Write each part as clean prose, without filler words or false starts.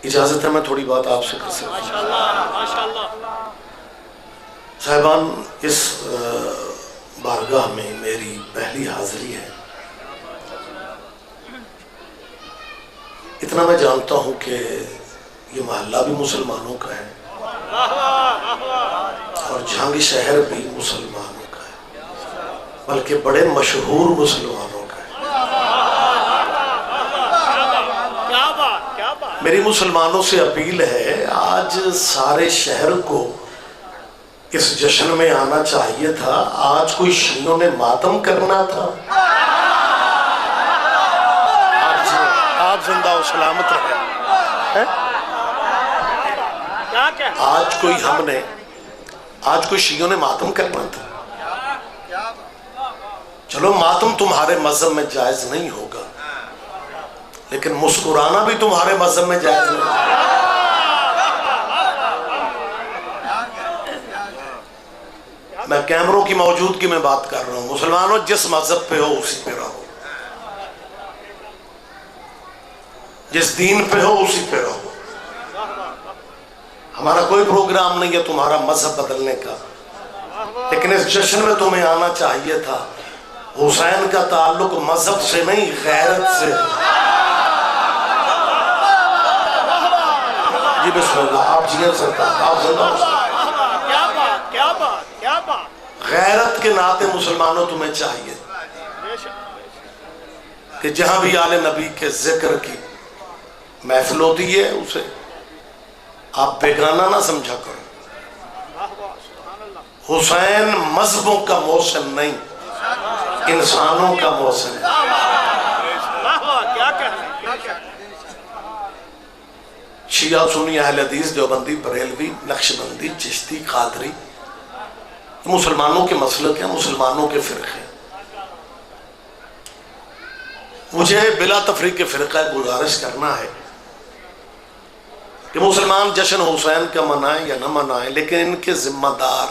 اجازت ہے میں تھوڑی بات آپ سے کر سکتا ہوں؟ صاحبان، اس بارگاہ میں میری پہلی حاضری ہے۔ اتنا میں جانتا ہوں کہ یہ محلہ بھی مسلمانوں کا ہے اور جھنگ شہر بھی مسلمانوں کا ہے، بلکہ بڑے مشہور مسلمانوں کا ہے۔ میری مسلمانوں سے اپیل ہے، آج سارے شہر کو اس جشن میں آنا چاہیے تھا، آج کوئی شیعوں نے ماتم کرنا تھا۔ آپ زندہ و سلامت رہے۔ آج کوئی شیعوں نے ماتم کرنا تھا۔ چلو ماتم تمہارے مذہب میں جائز نہیں ہوگا، لیکن مسکرانا بھی تمہارے مذہب میں جائز نہیں ہوگا۔ میں کیمروں کی موجودگی میں بات کر رہا ہوں، مسلمانوں جس مذہب پہ ہو اسی پہ رہو، جس دین پہ ہو اسی پہ رہو۔ ہمارا کوئی پروگرام نہیں ہے تمہارا مذہب بدلنے کا، لیکن اس جشن میں تمہیں آنا چاہیے تھا۔ حسین کا تعلق مذہب سے نہیں، غیرت سے۔ جی بسم اللہ، آپ جیئر سرکار، آپ زندہ ہو۔ غیرت کے ناطے مسلمانوں تمہیں چاہیے کہ جہاں بھی آل نبی کے ذکر کی محفل ہوتی ہے اسے آپ بیگانہ نہ سمجھا کرو۔ حسین مذہبوں کا محسن نہیں، انسانوں کا محسن ہے۔ شیعہ سنی اہل حدیث دیوبندی بریلوی نقشبندی چشتی قادری مسلمانوں کے مسلک ہیں، مسلمانوں کے فرقے ہیں۔ مجھے بلا تفریق فرقہ گزارش کرنا ہے کہ مسلمان جشن حسین کا منائیں یا نہ منائیں، لیکن ان کے ذمہ دار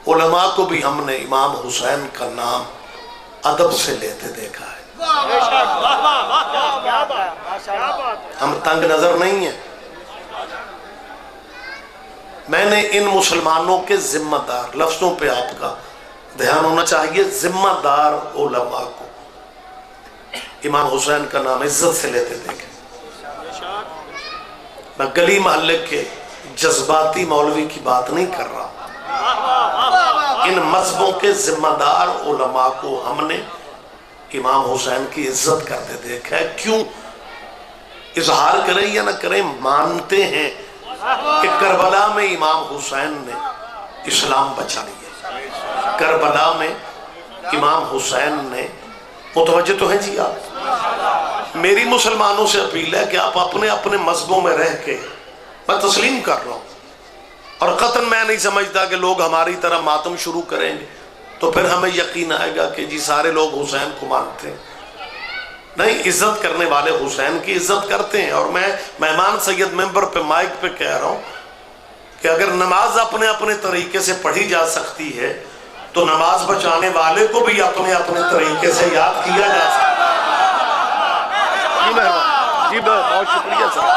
علماء کو بھی ہم نے امام حسین کا نام ادب سے لیتے دیکھا ہے۔ ہم تنگ نظر نہیں ہیں۔ میں نے ان مسلمانوں کے ذمہ دار لفظوں پہ آپ کا دھیان ہونا چاہیے، ذمہ دار علماء کو امام حسین کا نام عزت سے لیتے دیکھیں۔ میں گلی محلے کے جذباتی مولوی کی بات نہیں کر رہا، ان مذہبوں کے ذمہ دار علماء کو ہم نے امام حسین کی عزت کرتے دیکھا ہے۔ کیوں؟ اظہار کریں یا نہ کریں، مانتے ہیں کہ کربلا میں امام حسین نے اسلام بچا لیا۔ کربلا میں امام حسین نے، متوجہ تو ہیں جی آپ؟ میری مسلمانوں سے اپیل ہے کہ آپ اپنے اپنے مذہبوں میں رہ کے، میں تسلیم کر رہا ہوں، اور قطعاً میں نہیں سمجھتا کہ لوگ ہماری طرح ماتم شروع کریں گے تو پھر ہمیں یقین آئے گا کہ جی سارے لوگ حسین کو مانتے ہیں۔ نہیں، عزت کرنے والے حسین کی عزت کرتے ہیں، اور میں مہمان سید ممبر پہ مائک پہ کہہ رہا ہوں کہ اگر نماز اپنے اپنے طریقے سے پڑھی جا سکتی ہے تو نماز بچانے والے کو بھی اپنے اپنے طریقے سے یاد کیا جا سکتا ہے۔ جی مہربان، جی بہت شکریہ صاحب۔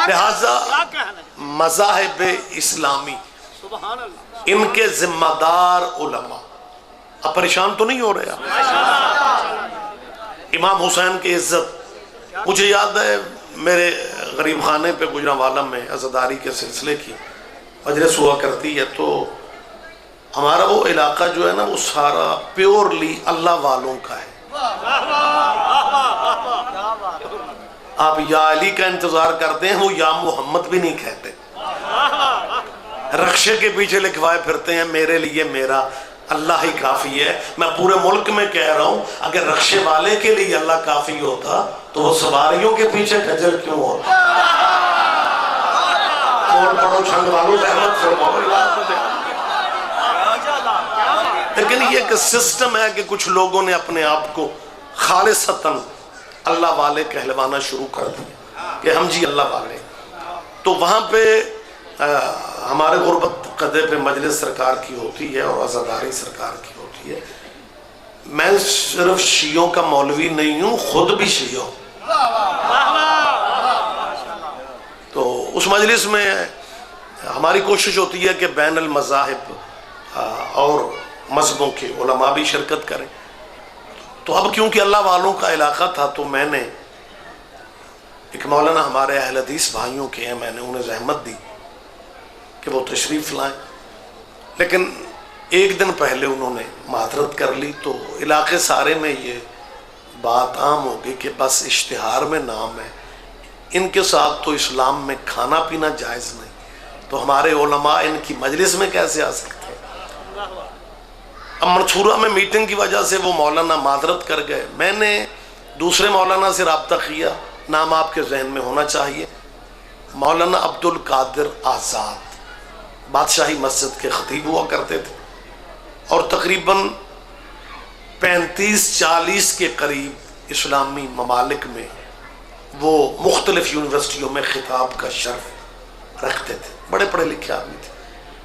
لہٰذا مذاہب اسلامی ان کے ذمہ دار علماء، اب پریشان تو نہیں ہو رہے آپ؟ امام حسین کی عزت، مجھے یاد ہے میرے غریب خانے پہ گجرانوالہ میں عزاداری کے سلسلے کی مجلس ہوا کرتی ہے، تو ہمارا وہ علاقہ جو ہے نا وہ سارا پیورلی اللہ والوں کا ہے۔ آپ یا علی کا انتظار کرتے ہیں، وہ یا محمد بھی نہیں کہتے، رخشے کے پیچھے لکھوائے پھرتے ہیں میرے لیے میرا اللہ ہی کافی ہے۔ میں پورے ملک میں کہہ رہا ہوں اگر رخشے والے کے لیے اللہ کافی ہوتا تو وہ سواریوں کے پیچھے کھجل کیوں ہوتا؟ کون پڑھو چھنگ والوں رحمت فرماؤ۔ لیکن یہ ایک سسٹم ہے کہ کچھ لوگوں نے اپنے آپ کو خالصتاً اللہ والے کہلوانا شروع کر دیا کہ ہم جی اللہ والے۔ تو وہاں پہ ہمارے غربت قدے پہ مجلس سرکار کی ہوتی ہے اور عزاداری سرکار کی ہوتی ہے۔ میں صرف شیعوں کا مولوی نہیں ہوں، خود بھی شیعہ ہوں۔ اس مجلس میں ہماری کوشش ہوتی ہے کہ بین المذاہب اور مذہبوں کے علماء بھی شرکت کریں. تو اب کیونکہ اللہ والوں کا علاقہ تھا تو میں نے ایک مولانا ہمارے اہل حدیث بھائیوں کے ہیں، میں نے انہیں زحمت دی کہ وہ تشریف لائیں، لیکن ایک دن پہلے انہوں نے معذرت کر لی. تو علاقے سارے میں یہ بات عام ہوگی کہ بس اشتہار میں نام ہے، ان کے ساتھ تو اسلام میں کھانا پینا جائز نہیں، تو ہمارے علماء ان کی مجلس میں کیسے آ سکتے ہیں؟ اب منصورہ میں میٹنگ کی وجہ سے وہ مولانا معذرت کر گئے. میں نے دوسرے مولانا سے رابطہ کیا، نام آپ کے ذہن میں ہونا چاہیے، مولانا عبد القادر آزاد، بادشاہی مسجد کے خطیب ہوا کرتے تھے، اور تقریباً 35-40 کے قریب اسلامی ممالک میں وہ مختلف یونیورسٹیوں میں خطاب کا شرف رکھتے تھے، بڑے پڑھے لکھے آدمی تھے.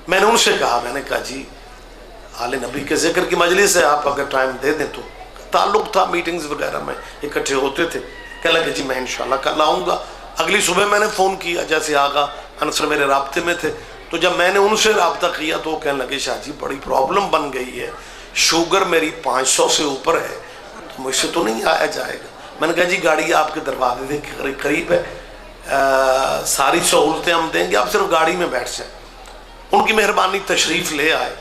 میں نے ان سے کہا، میں نے کہا جی آل نبی کے ذکر کی مجلس ہے، آپ اگر ٹائم دے دیں تو. تعلق تھا، میٹنگز وغیرہ میں اکٹھے ہوتے تھے. کہنے لگے جی میں انشاءاللہ کل آؤں گا. اگلی صبح میں نے فون کیا، جیسے آغا انصر میرے رابطے میں تھے، تو جب میں نے ان سے رابطہ کیا تو وہ کہنے لگے شاہ جی بڑی پرابلم بن گئی ہے، شوگر میری 500 سے اوپر ہے، تو مجھ سے تو نہیں آیا جائے گا. میں نے کہا جی گاڑی آپ کے دروازے کے قریب ہے، ساری سہولتیں ہم دیں گے، آپ صرف گاڑی میں بیٹھ جائیں. ان کی مہربانی، تشریف لے آئے.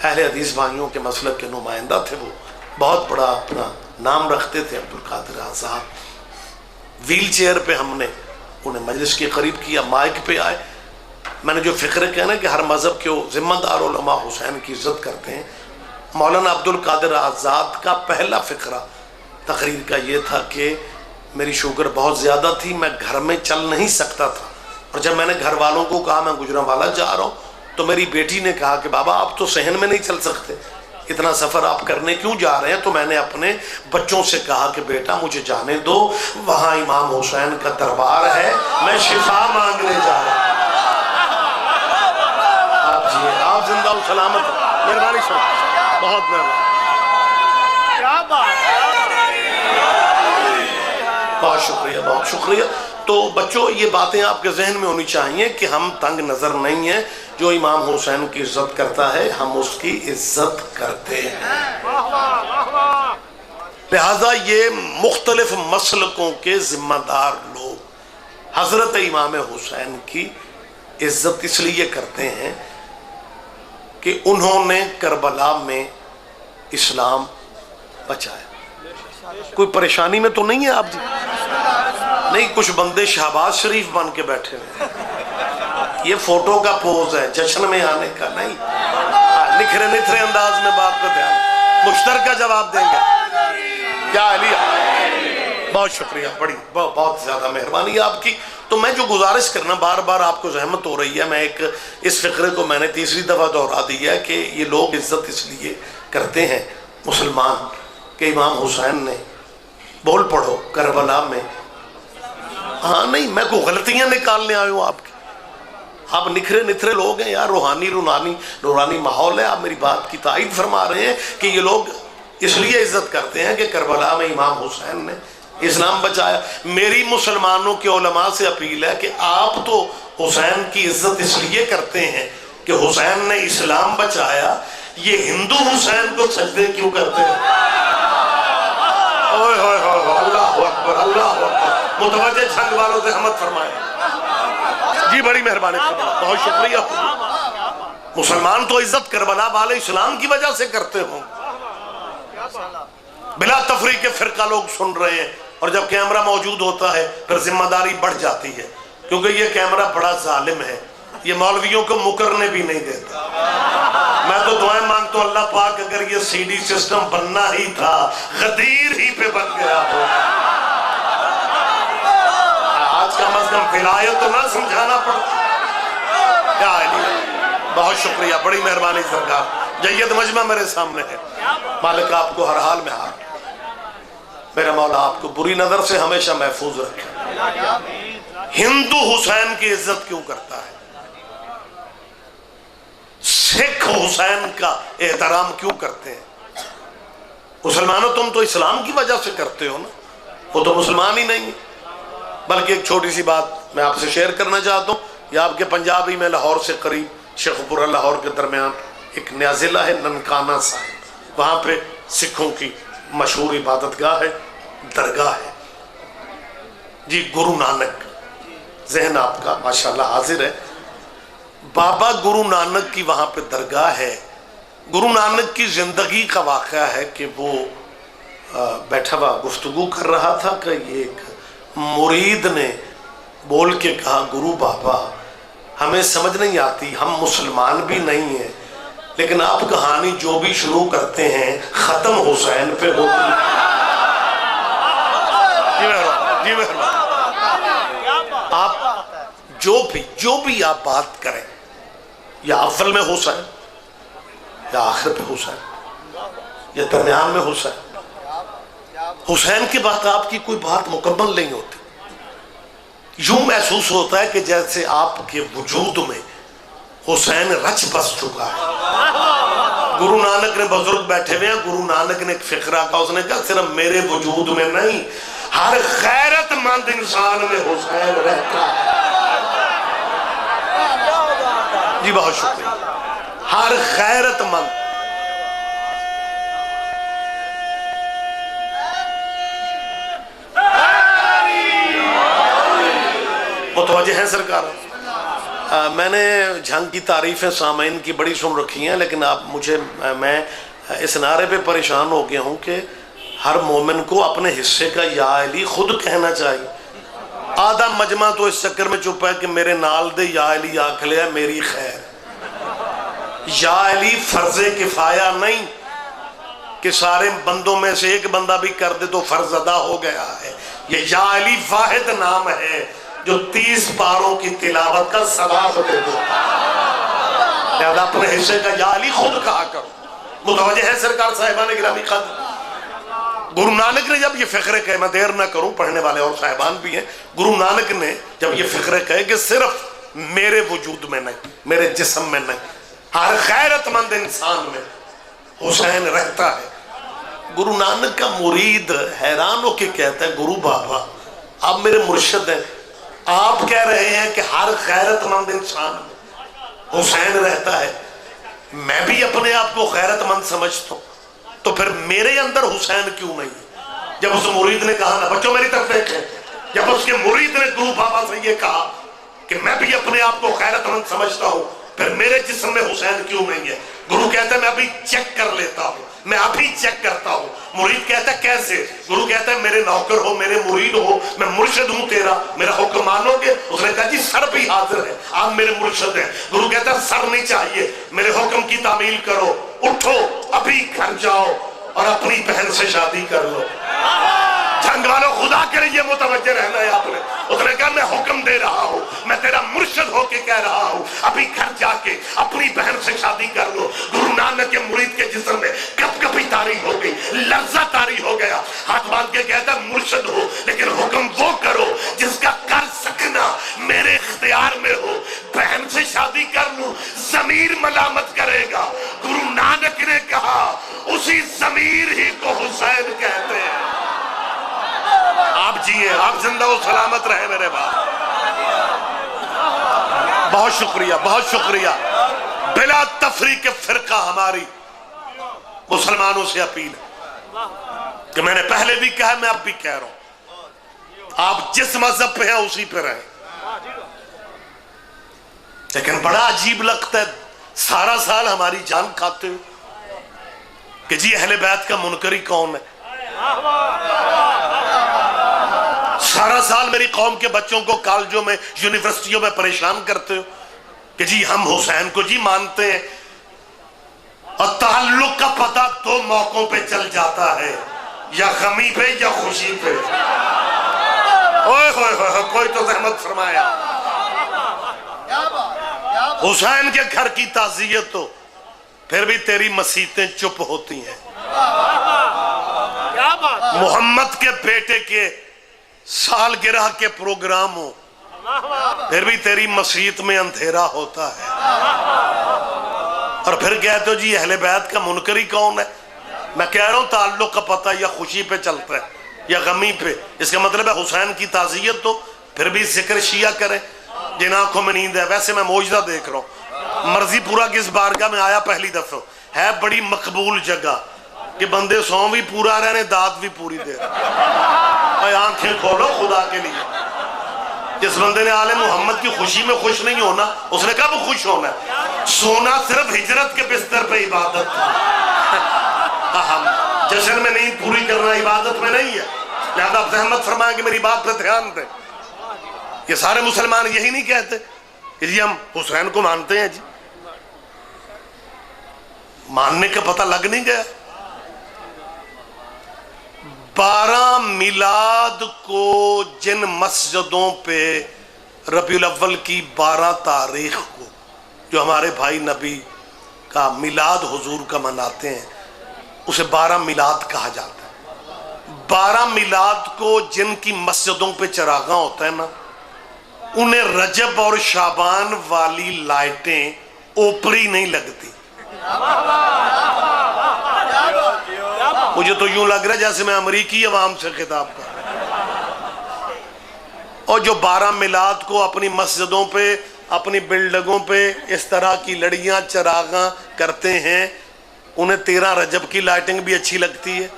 اہل حدیث بھائیوں کے مسلک کے نمائندہ تھے، وہ بہت بڑا اپنا نام رکھتے تھے، عبد القادر آزاد. ویل چیئر پہ ہم نے انہیں مجلس کے قریب کیا، مائک پہ آئے. میں نے جو فکر کہنا کہ ہر مذہب کے ذمہ دار علماء حسین کی عزت کرتے ہیں، مولانا عبد القادر آزاد کا پہلا فقرہ تقریر کا یہ تھا کہ میری شوگر بہت زیادہ تھی، میں گھر میں چل نہیں سکتا تھا، اور جب میں نے گھر والوں کو کہا میں گجرانوالہ جا رہا ہوں تو میری بیٹی نے کہا کہ بابا آپ تو صحن میں نہیں چل سکتے، اتنا سفر آپ کرنے کیوں جا رہے ہیں؟ تو میں نے اپنے بچوں سے کہا کہ بیٹا مجھے جانے دو، وہاں امام حسین کا دربار ہے، میں شفا مانگنے جا رہا ہوں. آپ زندہ و سلامت، مہربانی صاحب، بہت مہربانی، بہت شکریہ، بہت شکریہ. تو بچوں یہ باتیں آپ کے ذہن میں ہونی چاہیے کہ ہم تنگ نظر نہیں ہیں. جو امام حسین کی عزت کرتا ہے ہم اس کی عزت کرتے ہیں. لہذا یہ مختلف مسلکوں کے ذمہ دار لوگ حضرت امام حسین کی عزت اس لیے کرتے ہیں کہ انہوں نے کربلا میں اسلام بچایا. کوئی پریشانی میں تو نہیں ہے آپ جی؟ نہیں، کچھ بندے شہباز شریف بن کے بیٹھے ہیں، یہ فوٹو کا پوز ہے، جشن میں آنے کا نہیں. نکھرے نکھرے انداز میں بات پہ دھیان، مشترکہ جواب دیں گے. کیا علیہ، بہت شکریہ، بڑی بہت زیادہ مہربانی آپ کی. تو میں جو گزارش کرنا، بار بار آپ کو زحمت ہو رہی ہے، میں ایک اس فقرے کو میں نے تیسری دفعہ دہرا دیا ہے کہ یہ لوگ عزت اس لیے کرتے ہیں مسلمان کہ امام حسین نے، بول پڑھو کربلا میں. ہاں نہیں، میں کوئی غلطیاں نکالنے آئے ہوں آپ کی. آپ نکھرے نتھرے لوگ ہیں یار، روحانی ماحول ہے. آپ میری بات کی تائید فرما رہے ہیں کہ یہ لوگ اس لیے عزت کرتے ہیں کہ کربلا میں امام حسین نے اسلام بچایا. میری مسلمانوں کے علماء سے اپیل ہے کہ آپ تو حسین کی عزت اس لیے کرتے ہیں کہ حسین نے اسلام بچایا، یہ ہندو حسین کو سجدے کیوں کرتے ہیں؟ اللہ اکبر، اللہ اکبر. متوجہ جھنگ والوں سے حمد فرمائے. جی بڑی مہربانی، بہت شکریہ. مسلمان تو عزت کربلا والے اسلام کی وجہ سے کرتے ہوں. بلا تفریق کے فرقہ لوگ سن رہے ہیں، اور جب کیمرہ موجود ہوتا ہے پھر ذمہ داری بڑھ جاتی ہے، کیونکہ یہ کیمرہ بڑا ظالم ہے، یہ مولویوں کو مکرنے بھی نہیں دیتا. میں تو دعائیں مانگتا ہوں اللہ پاک اگر یہ سی ڈی سسٹم بننا ہی تھا غدیر ہی پہ بن گیا ہو. آج کا مذہب ولایت تو نہ سمجھانا پڑتا. کیا علی، بہت شکریہ، بڑی مہربانی سرکار. جید مجمع میرے سامنے ہے. مالک آپ کو ہر حال میں ہار، میرا مولا آپ کو بری نظر سے ہمیشہ محفوظ رکھے. ہندو حسین کی عزت کیوں کرتا ہے؟ سکھ حسین کا احترام کیوں کرتے ہیں؟ مسلمانوں تم تو اسلام کی وجہ سے کرتے ہو نا، وہ تو مسلمان ہی نہیں. بلکہ ایک چھوٹی سی بات میں آپ سے شیئر کرنا چاہتا ہوں. یہ آپ کے پنجابی میں لاہور سے قریب شیخ پورہ لاہور کے درمیان ایک نیا ضلع ہے ننکانہ صاحب، وہاں پہ سکھوں کی مشہور عبادت گاہ ہے، درگاہ ہے جی گرو نانک، ذہن آپ کا ماشاءاللہ حاضر ہے، بابا گرو نانک کی وہاں پہ درگاہ ہے۔ گرو نانک کی زندگی کا واقعہ ہے کہ وہ بیٹھا ہوا گفتگو کر رہا تھا کہ ایک مرید نے بول کے کہا گرو بابا ہمیں سمجھ نہیں آتی، ہم مسلمان بھی نہیں ہیں، لیکن آپ کہانی جو بھی شروع کرتے ہیں ختم حسین پہ ہوتی ہے۔ جی مہربان، آپ جو بھی آپ بات کریں یا اول میں حسین یا آخر پہ حسین یا درمیان میں حسین، حسین کے بعد آپ کی کوئی بات مکمل نہیں ہوتی۔ یوں محسوس ہوتا ہے کہ جیسے آپ کے وجود میں حسین رچ بس چکا ہے۔ گرو نانک نے بزرگ بیٹھے ہوئے ہیں، گرو نانک نے ایک فقرہ کہا، اس نے کہا صرف میرے وجود میں نہیں، ہر غیرت مند انسان میں حسین رہتا ہے۔ جی بہت شکریہ۔ ہر غیرت مند، متوجہ ہیں سرکار؟ میں نے جھنگ کی تعریفیں سامعین کی بڑی سن رکھی ہیں، لیکن میں اس نعرے پہ پریشان ہو گیا ہوں کہ ہر مومن کو اپنے حصے کا یا علی خود کہنا چاہیے۔ آدھا مجمع تو اس چکر میں چپ ہے کہ میرے نال دے یا علی آکھ لیا میری خیر۔ یا علی فرض کفایہ نہیں کہ سارے بندوں میں سے ایک بندہ بھی کر دے تو فرض ادا ہو گیا ہے۔ یہ یا علی واحد نام ہے جو 30 پاروں کی تلاوت کا ثواب دے دو۔ لہذا اپنے حصے کا یا علی خود کہا کرو۔ متوجہ ہے سرکار صاحبان گرامی قدر؟ گرو نانک نے جب یہ فقرے کہے، میں دیر نہ کروں، پڑھنے والے اور صاحبان بھی ہیں، گرو نانک نے جب یہ فقرے کہے کہ صرف میرے وجود میں نہیں، میرے جسم میں نہیں، ہر غیرت مند انسان میں حسین رہتا ہے۔ گرو نانک کا مرید حیران ہو کے کہتا ہے گرو بابا آپ میرے مرشد ہیں، آپ کہہ رہے ہیں کہ ہر غیرت مند انسان میں حسین رہتا ہے، میں بھی اپنے آپ کو غیرت مند سمجھتا ہوں، تو پھر میرے اندر حسین کیوں نہیں؟ جب اس مرید نے کہا نا بچوں میری طرف دیکھیں، جب اس کے مرید نے گرو بابا سے یہ کہا کہ میں بھی اپنے آپ کو غیرت مند سمجھتا ہوں، پھر میرے جسم میں حسین کیوں نہیں ہے؟ گرو کہتا ہے میں ابھی چیک کر لیتا ہوں، میں ابھی چیک کرتا ہوں۔ مرید کہتا ہے کیسے؟ گرو کہتا ہے میرے نوکر ہو، میرے مرید ہو، میں مرشد ہوں تیرا، میرا حکم مانو گے؟ اس نے کہا جی سر بھی حاضر ہے، آپ میرے مرشد ہیں۔ گرو کہتا ہے سر نہیں چاہیے، میرے حکم کی تعمیل کرو، اٹھو ابھی گھر جاؤ اور اپنی بہن سے شادی کر لو۔ جنگ والوں خدا کے لیے متوجہ رہنا ہے آپ نے۔ اس نے کہا میں حکم دے رہا ہوں، میں تیرا مرشد ہو کے کہہ رہا ہوں، ابھی گھر جا کے اپنی بہن سے شادی کر لو۔ گرو نانک کے مرید کے جسم میں کپ کپی طاری ہو گئی، لرزہ طاری ہو گیا، ہاتھ باندھ کے کہتا مرشد ہو لیکن حکم وہ کرو جس کا کر سکنا میرے اختیار میں ہو۔ بہن سے شادی کر لوں، ضمیر ملامت کرے گا۔ گرو نانک نے کہا اسی ضمیر ہی کو حسین کہتے ہیں۔ آپ جیئے، آپ زندہ و سلامت رہے میرے باپ۔ بہت شکریہ، بہت شکریہ۔ بلا تفریق فرقہ ہماری مسلمانوں سے اپیل ہے کہ میں نے پہلے بھی کہا، میں اب بھی کہہ رہا ہوں، آپ جس مذہب پہ ہیں اسی پہ رہیں۔ لیکن بڑا عجیب لگتا ہے سارا سال ہماری جان کھاتے ہو کہ جی اہل بیت کا منکری کون ہے؟ سارا سال میری قوم کے بچوں کو کالجوں میں یونیورسٹیوں میں پریشان کرتے ہو کہ جی ہم حسین کو جی مانتے ہیں، اور تعلق کا پتہ دو موقعوں پہ چل جاتا ہے، یا غمی پہ یا خوشی پہ۔ اوئے ہوئے ہوئے، کوئی تو زحمت فرمایا۔ حسین کے گھر کی تعزیت تو پھر بھی تیری مسیتیں چپ ہوتی ہیں، محمد کے بیٹے کے سالگرہ کے پروگرام ہو پھر بھی تیری مسجد میں اندھیرا ہوتا ہے، اور پھر کہتے ہو جی اہل بیت کا منکری کون ہے؟ میں کہہ رہا ہوں تعلق کا پتہ یا خوشی پہ چلتا ہے یا غمی پہ۔ اس کا مطلب ہے حسین کی تعزیت تو پھر بھی ذکر شیعہ کریں، جن آنکھوں میں نیند ہے. ویسے میں موجزہ دیکھ رہا ہوں. مرضی پورا کس بارگاہ میں آیا پہلی دفعہ ہے, بڑی مقبول جگہ کہ بندے سو بھی پورا رہنے, داد بھی پوری دے رہے. آنکھیں کھولو خدا کے لیے. جس بندے نے آل محمد کی خوشی میں خوش نہیں ہونا, اس نے کب خوش ہونا ہے؟ سونا صرف ہجرت کے بستر پہ عبادت تھا. جشن میں نیند پوری کرنا عبادت میں نہیں ہے. لہذا اب احمد فرمائیں کہ میری بات پہ دھیان دیں. یہ سارے مسلمان یہی نہیں کہتے کہ جی ہم حسین کو مانتے ہیں. جی ماننے کا پتہ لگ نہیں گیا. 12 میلاد کو جن مسجدوں پہ ربیع الاول کی 12 تاریخ کو جو ہمارے بھائی نبی کا میلاد حضور کا مناتے ہیں, اسے 12 میلاد کہا جاتا ہے. 12 میلاد کو جن کی مسجدوں پہ چراغاں ہوتا ہے نا, انہیں رجب اور شعبان والی لائٹیں اوپری نہیں لگتی. مجھے تو یوں لگ رہا ہے جیسے میں امریکی عوام سے خطاب کر رہا ہوں. اور جو 12 میلاد کو اپنی مسجدوں پہ, اپنی بلڈنگوں پہ اس طرح کی لڑیاں چراغاں کرتے ہیں, انہیں 13 رجب کی لائٹنگ بھی اچھی لگتی ہے,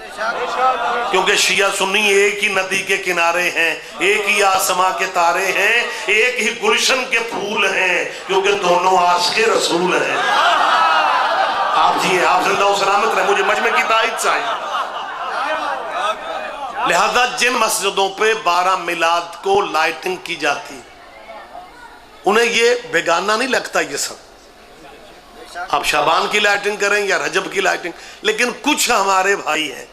کیونکہ شیعہ سنی ایک ہی ندی کے کنارے ہیں, ایک ہی آسماں کے تارے ہیں, ایک ہی گلشن کے پھول ہیں, کیونکہ دونوں عاشق رسول ہیں. آپ جی ہیں, آپ زندہ و سلامت رہیں. مجھے مجمع کی تائید چاہیے. لہذا جن مسجدوں پہ 12 میلاد کو لائٹنگ کی جاتی, انہیں یہ بیگانہ نہیں لگتا یہ سب. آپ شعبان کی لائٹنگ کریں یا رجب کی لائٹنگ. لیکن کچھ ہمارے بھائی ہیں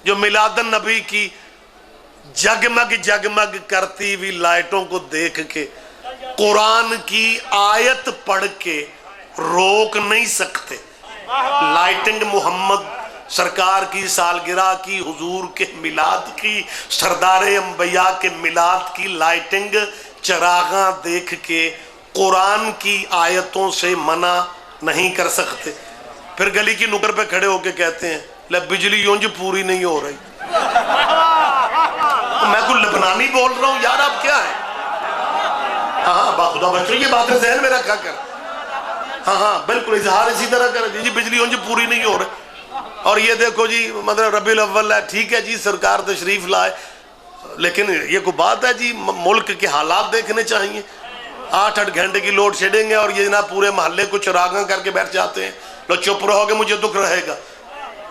جو میلاد النبی کی جگمگ جگمگ کرتی ہوئی لائٹوں کو دیکھ کے قرآن کی آیت پڑھ کے روک نہیں سکتے. لائٹنگ محمد سرکار کی سالگرہ کی, حضور کے میلاد کی, سردار انبیاء کے میلاد کی لائٹنگ چراغاں دیکھ کے قرآن کی آیتوں سے منع نہیں کر سکتے. پھر گلی کی نکر پہ کھڑے ہو کے کہتے ہیں لے بجلی یونج پوری نہیں ہو رہی. میں کوئی لبنانی بول رہا ہوں یار, آپ کیا ہے؟ ہاں باخدا بچوں یہ باتیں ذہن میں رکھا کر. ہاں بالکل اظہار اسی طرح کر جی بجلی یونج پوری نہیں ہو رہی. اور یہ دیکھو جی مطلب ربیع الاول ہے, ٹھیک ہے جی سرکار تشریف لائے, لیکن یہ کوئی بات ہے جی؟ ملک کے حالات دیکھنے چاہیے. 8 گھنٹے کی لوڈ شیڈنگ ہے اور یہ جناب پورے محلے کو چراغاں کر کے بیٹھ جاتے ہیں. لو چپ رہو گے مجھے دکھ رہے گا.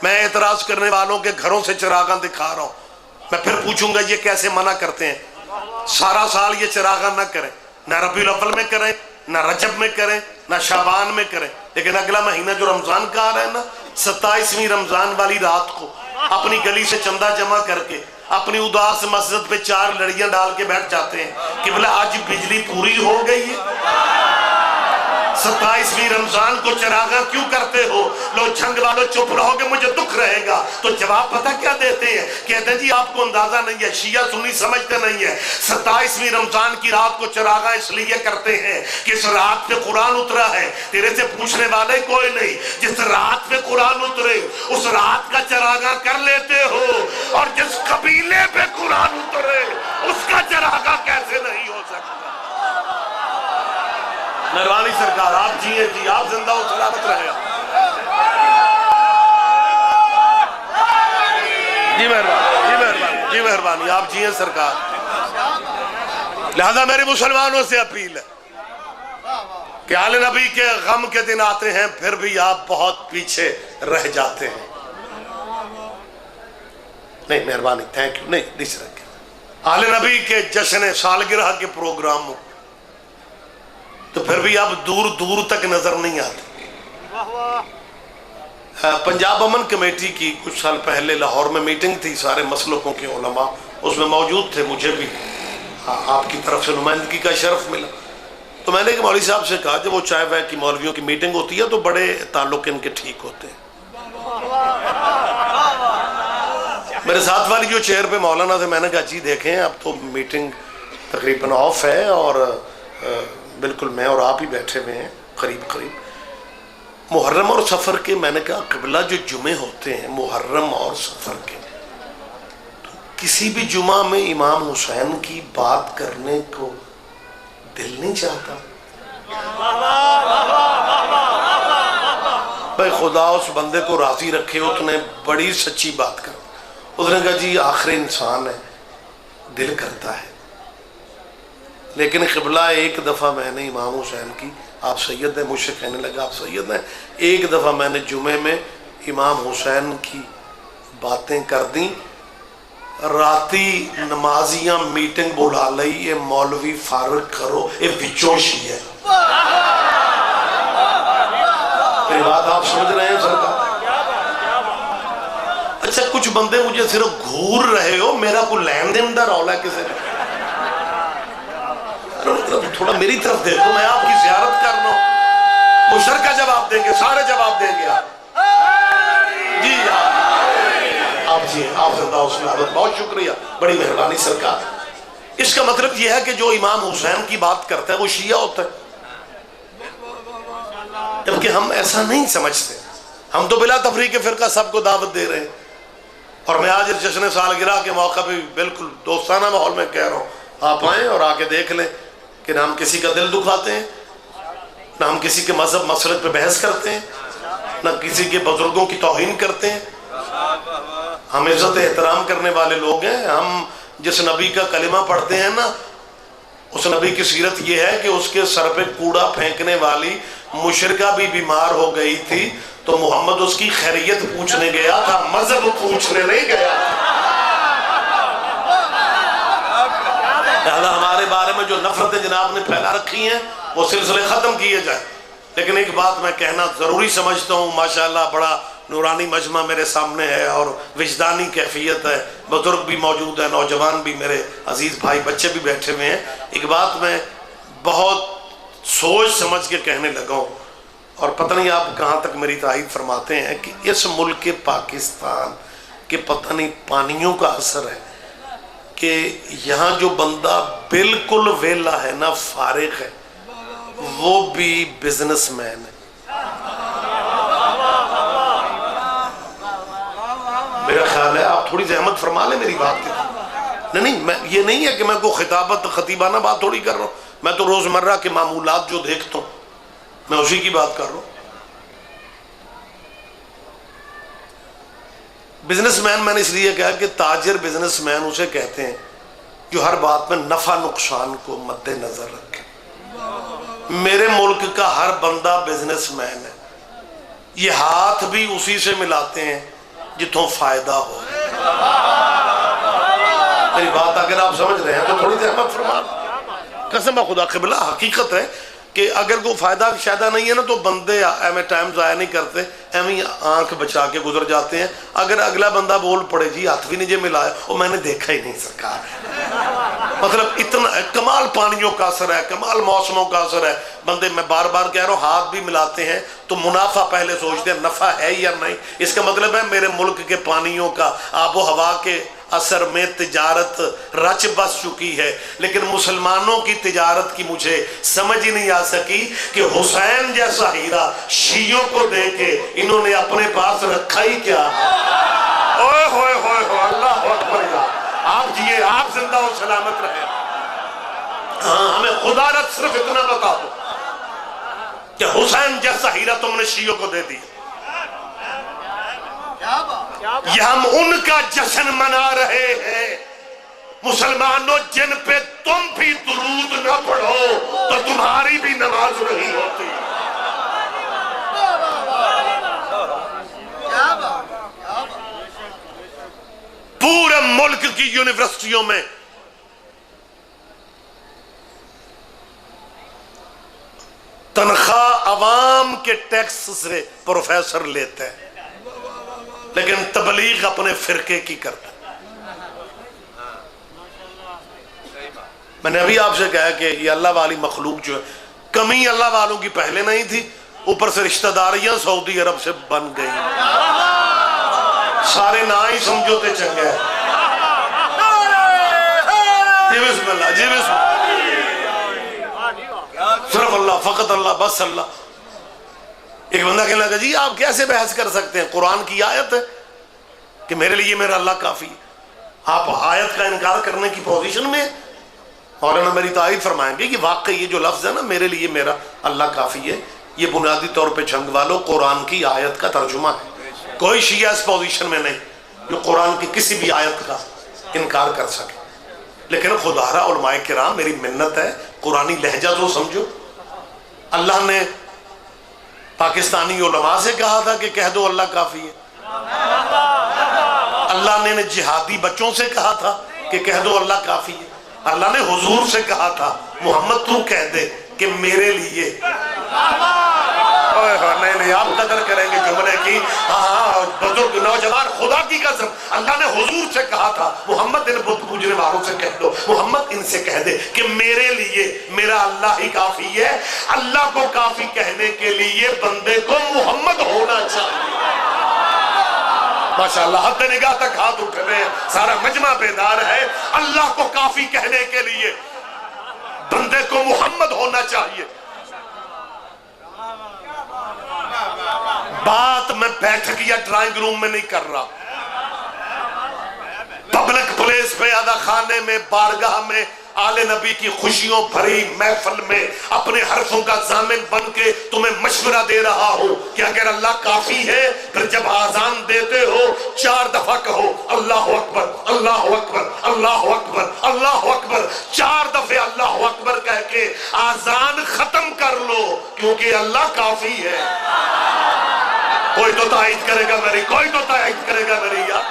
میں اعتراض کرنے والوں کے گھروں سے چراغاں دکھا رہا ہوں. میں پھر پوچھوں گا یہ کیسے منع کرتے ہیں؟ سارا سال یہ چراغاں نہ کریں, نہ ربیع الاول میں کریں, نہ رجب میں کریں, نہ شعبان میں کریں, لیکن اگلا مہینہ جو رمضان کا آ رہا ہے نا, 27ویں رمضان والی رات کو اپنی گلی سے چندہ جمع کر کے اپنی اداس مسجد پہ 4 لڑیاں ڈال کے بیٹھ جاتے ہیں کہ بھلا آج بجلی پوری ہو گئی ہے. 27ویں رمضان کو چراغاں کیوں کرتے ہو؟ لو جھنگ والو چپ رہو گے مجھے دکھ رہے گا. تو جواب پتہ کیا دیتے ہیں؟ کہتے ہیں جی آپ کو اندازہ نہیں ہے, شیعہ سنی سمجھتے نہیں ہے. 27ویں رمضان کی رات کو چراغاں اس لیے کرتے ہیں کہ اس رات پہ قرآن اترا ہے. تیرے سے پوچھنے والے کوئی نہیں. جس رات پہ قرآن اترے اس رات کا چراغاں کر لیتے ہو, اور جس قبیلے پہ قرآن اترے اس کا چراغاں کیسے نہیں ہو سکتا؟ مہربانی سرکار, آپ جیئے جی, آپ زندہ و سلامت رہے. جی مہربانی, جی مہربانی, جی مہربانی, آپ جیئے سرکار. لہذا میری مسلمانوں سے اپیل ہے کہ آل نبی کے غم کے دن آتے ہیں پھر بھی آپ بہت پیچھے رہ جاتے ہیں. نہیں مہربانی, تھینک یو, نہیں نیچے رکھیں. آل نبی کے جشن سالگرہ کے پروگراموں تو پھر بھی آپ دور دور تک نظر نہیں آتے. پنجاب امن کمیٹی کی کچھ سال پہلے لاہور میں میٹنگ تھی, سارے مسلکوں کے علماء اس میں موجود تھے. مجھے بھی آپ کی طرف سے نمائندگی کا شرف ملا. تو میں نے کہ مولوی صاحب سے کہا جب وہ چائے وائے کی مولویوں کی میٹنگ ہوتی ہے تو بڑے تعلق ان کے ٹھیک ہوتے ہیں. میرے ساتھ والی جو چیئر پہ مولانا تھے, میں نے کہا جی دیکھیں اب تو میٹنگ تقریباً آف ہے اور بالکل میں اور آپ ہی بیٹھے ہوئے ہیں قریب قریب. محرم اور سفر کے میں نے کہا قبلہ جو جمعے ہوتے ہیں محرم اور سفر کے, کسی بھی جمعہ میں امام حسین کی بات کرنے کو دل نہیں چاہتا. بھائی خدا اس بندے کو راضی رکھے. اس نے بڑی سچی بات کر. اس نے کہا جی آخر انسان ہے, دل کرتا ہے. لیکن قبلہ ایک دفعہ میں نے امام حسین کی, آپ سید ہیں, مجھ سے کہنے لگا آپ سید ہیں, ایک دفعہ میں نے جمعے میں امام حسین کی باتیں کر دیں. راتی نمازیاں میٹنگ بلا لئی, یہ مولوی فارغ کرو, یہ بچوشی ہے. میری بات آپ سمجھ رہے ہیں سرکار؟ اچھا کچھ بندے مجھے صرف گھور رہے ہو, میرا کوئی لین دین دا رولا ہے کسی نے؟ تھوڑا میری طرف دیکھو, میں آپ کی زیارت کر رہا ہوں. مشترکہ جواب دیں گے, سارے جواب دیں گے. جی آپ جی آپ زندہ حسن عبد, بہت شکریہ, بڑی مہربانی سرکار. اس کا مطلب یہ ہے کہ جو امام حسین کی بات کرتا ہے وہ شیعہ ہوتا ہے, جبکہ ہم ایسا نہیں سمجھتے. ہم تو بلا تفریق فرقہ سب کو دعوت دے رہے ہیں. اور میں آج جشن سالگرہ کے موقع پہ بالکل دوستانہ ماحول میں کہہ رہا ہوں, آپ آئیں اور آ کے دیکھ لیں کہ نہ ہم کسی کا دل دکھاتے ہیں, نہ ہم کسی کے مذہب مسلک پہ بحث کرتے ہیں, نہ کسی کے بزرگوں کی توہین کرتے ہیں. ہم عزت احترام کرنے والے لوگ ہیں. ہم جس نبی کا کلمہ پڑھتے ہیں نا, اس نبی کی سیرت یہ ہے کہ اس کے سر پہ کوڑا پھینکنے والی مشرکہ بھی بیمار ہو گئی تھی, تو محمد اس کی خیریت پوچھنے گیا تھا, مذہب پوچھنے نہیں گیا. لہذا ہمارے بارے میں جو نفرتیں جناب نے پھیلا رکھی ہیں وہ سلسلے ختم کیے جائیں. لیکن ایک بات میں کہنا ضروری سمجھتا ہوں, ماشاءاللہ بڑا نورانی مجمع میرے سامنے ہے اور وجدانی کیفیت ہے, بزرگ بھی موجود ہیں, نوجوان بھی, میرے عزیز بھائی بچے بھی بیٹھے ہوئے ہیں. ایک بات میں بہت سوچ سمجھ کے کہنے لگا ہوں, اور پتہ نہیں آپ کہاں تک میری تائید فرماتے ہیں, کہ اس ملک پاکستان کے پتہ نہیں پانیوں کا اثر ہے کہ یہاں جو بندہ بالکل ویلا ہے نا, فارغ ہے, وہ بھی بزنس مین ہے. میرا خیال ہے آپ تھوڑی زحمت فرما لیں میری بات کی. نہیں یہ نہیں ہے کہ میں کوئی خطابت خطیبانہ بات تھوڑی کر رہا ہوں, میں تو روزمرہ کے معمولات جو دیکھتا ہوں میں اسی کی بات کر رہا ہوں. بزنس مین میں نے اس لیے کہا کہ تاجر بزنس مین اسے کہتے ہیں جو ہر بات میں نفع نقصان کو مد نظر رکھے. میرے ملک کا ہر بندہ بزنس مین ہے, یہ ہاتھ بھی اسی سے ملاتے ہیں جتوں فائدہ ہو. میری بات اگر آپ سمجھ رہے ہیں تو تھوڑی زحمت فرما. قسم خدا قبلہ حقیقت ہے کہ اگر کوئی فائدہ شائدہ نہیں ہے نا تو بندے ایویں ٹائم ضائع نہیں کرتے, ایویں آنکھ بچا کے گزر جاتے ہیں. اگر اگلا بندہ بول پڑے جی ہاتھ بھی نہیں جے ملایا, وہ میں نے دیکھا ہی نہیں سرکار. مطلب اتنا کمال پانیوں کا اثر ہے, کمال موسموں کا اثر ہے. بندے میں بار بار کہہ رہا ہوں ہاتھ بھی ملاتے ہیں تو منافع پہلے سوچتے ہیں نفع ہے یا نہیں. اس کا مطلب ہے میرے ملک کے پانیوں کا آب و ہوا کے اثر میں تجارت رچ بس چکی ہے. لیکن مسلمانوں کی تجارت کی مجھے سمجھ ہی نہیں آ سکی کہ حسین جیسا ہیرا شیعوں کو دے کے انہوں نے اپنے پاس رکھا ہی کیا. اوئے ہوئے ہوئے ہوئے, اللہ اکبر. آپ جیے, آپ زندہ و سلامت رہے. ہاں ہمیں خدا رت صرف اتنا بتا دو کہ حسین جیسا ہیرا تم نے شیعوں کو دے دی. یہ ہم ان کا جشن منا رہے ہیں. مسلمانوں جن پہ تم بھی درود نہ پڑھو تو تمہاری بھی نماز نہیں ہوتی. پورے ملک کی یونیورسٹیوں میں تنخواہ عوام کے ٹیکس سے پروفیسر لیتے ہیں, لیکن تبلیغ اپنے فرقے کی کرتا. میں نے ابھی آپ سے کہا کہ یہ اللہ والی مخلوق جو ہے, کمی اللہ والوں کی پہلے نہیں تھی, اوپر سے رشتہ داریاں سعودی عرب سے بن گئی. سارے نہ ہی سمجھوتے چنگے ہیں. جی بسم اللہ, جی بسم اللہ, صرف اللہ, فقط اللہ, بس اللہ. ایک بندہ کہنے لگا جی آپ کیسے بحث کر سکتے ہیں, قرآن کی آیت ہے کہ میرے لیے میرا اللہ کافی ہے. آپ آیت کا انکار کرنے کی پوزیشن میں, مولانا میری تائید فرمائیں گے کہ واقعی یہ جو لفظ ہے نا میرے لیے میرا اللہ کافی ہے، یہ بنیادی طور پہ جھنگ والوں قرآن کی آیت کا ترجمہ ہے۔ کوئی شیعہ اس پوزیشن میں نہیں جو قرآن کی کسی بھی آیت کا انکار کر سکے، لیکن خدا را علماء کرام میری منت ہے قرآنی لہجہ تو سمجھو۔ اللہ نے پاکستانی علماء سے کہا تھا کہ کہہ دو اللہ کافی ہے، اللہ نے جہادی بچوں سے کہا تھا کہ کہہ دو اللہ کافی ہے، اللہ نے حضور سے کہا تھا محمد تو کہہ دے کہ میرے لیے، نہیں آپ قدر کریں گے جملے کی، ہاں بزرگ نوجوان خدا کی قسم اللہ نے حضور سے کہا تھا محمد ان بت پوجنے والوں سے کہہ دو، محمد ان سے کہہ دے کہ میرے لیے میرا اللہ ہی کافی ہے۔ اللہ کو کافی کہنے کے لیے بندے کو محمد ہونا چاہیے۔ ماشاءاللہ حد نگاہ تک ہاتھ اٹھ رہے ہیں، سارا مجمع بیدار ہے۔ اللہ کو کافی کہنے کے لیے بندے کو محمد ہونا چاہیے۔ بات میں بیٹھک یا ڈرائنگ روم میں نہیں کر رہا، پبلک پلیس پہ ادا خانے میں بارگاہ میں آل نبی کی خوشیوں بھری محفل میں اپنے حرفوں کا ضامن بن کے تمہیں مشورہ دے رہا ہوں کہ اگر اللہ کافی ہے پھر جب آذان دیتے ہو 4 دفعہ کہو اللہ اکبر اللہ اکبر اللہ اکبر اللہ اکبر، 4 دفعے اللہ اکبر کہہ کے آذان ختم کر لو، کیونکہ اللہ کافی ہے۔ کوئی تو تائید کرے گا میری، کوئی تو تائید کرے گا میری یار۔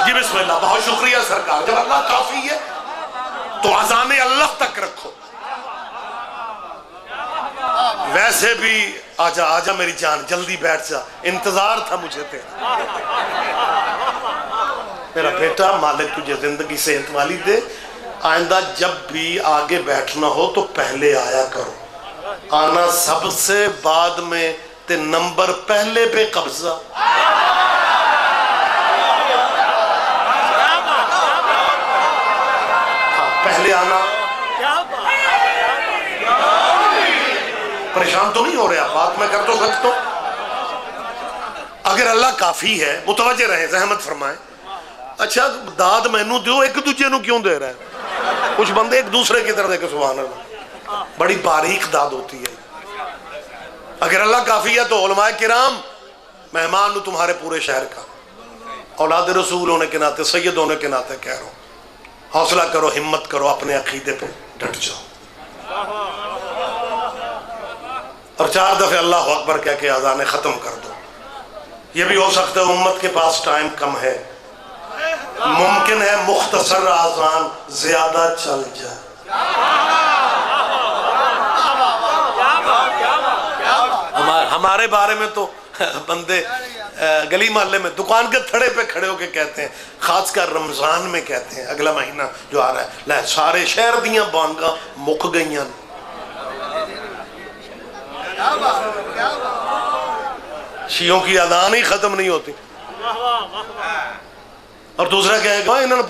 جی بسم اللہ، بہت شکریہ سرکار۔ جب اللہ کافی ہے تو اذان اللہ تک رکھو۔ ویسے بھی آجا آجا میری جان، جلدی بیٹھ جا، انتظار تھا مجھے تیرا۔ میرا بیٹا مالک تجھے زندگی صحت والی دے، آئندہ جب بھی آگے بیٹھنا ہو تو پہلے آیا کرو، آنا سب سے بعد میں تے نمبر پہلے پہ قبضہ۔ پہلے آنا۔ پریشان تو نہیں ہو رہے آپ؟ بات میں کر تو سکتا ہوں۔ اگر اللہ کافی ہے، متوجہ رہیں، زحمت فرمائیں۔ اچھا داد مینو دیو، ایک دوسرے نو کیوں دے رہا ہے؟ کچھ بندے ایک دوسرے کی طرف دیکھو، سبحان اللہ، بڑی باریک داد ہوتی ہے۔ اگر اللہ کافی ہے تو علماء کرام مہمان ہوں تمہارے پورے شہر کا، اولاد رسول ہونے کے ناطے، سید ہونے کے ناطے کہہ رہا ہوں، حوصلہ کرو، ہمت کرو، اپنے عقیدے پہ ڈٹ جاؤ، اور 4 دفعے اللہ اکبر کہہ کے اذانیں ختم کر دو۔ یہ بھی ہو سکتا ہے امت کے پاس ٹائم کم ہے، ممکن ہے مختصر اذان زیادہ چل جائے۔ ہمارے بارے میں تو بندے گلی محلے میں دکان کے تھڑے پہ کھڑے ہو کے کہتے ہیں، خاص کر رمضان میں کہتے ہیں، اگلا مہینہ جو آ رہا ہے، لے سارے شہر دیاں بانگاں مک گئیاں۔ شیعوں کی اذان ہی ختم نہیں ہوتی۔ اور دوسرا کہے گا انہوں نے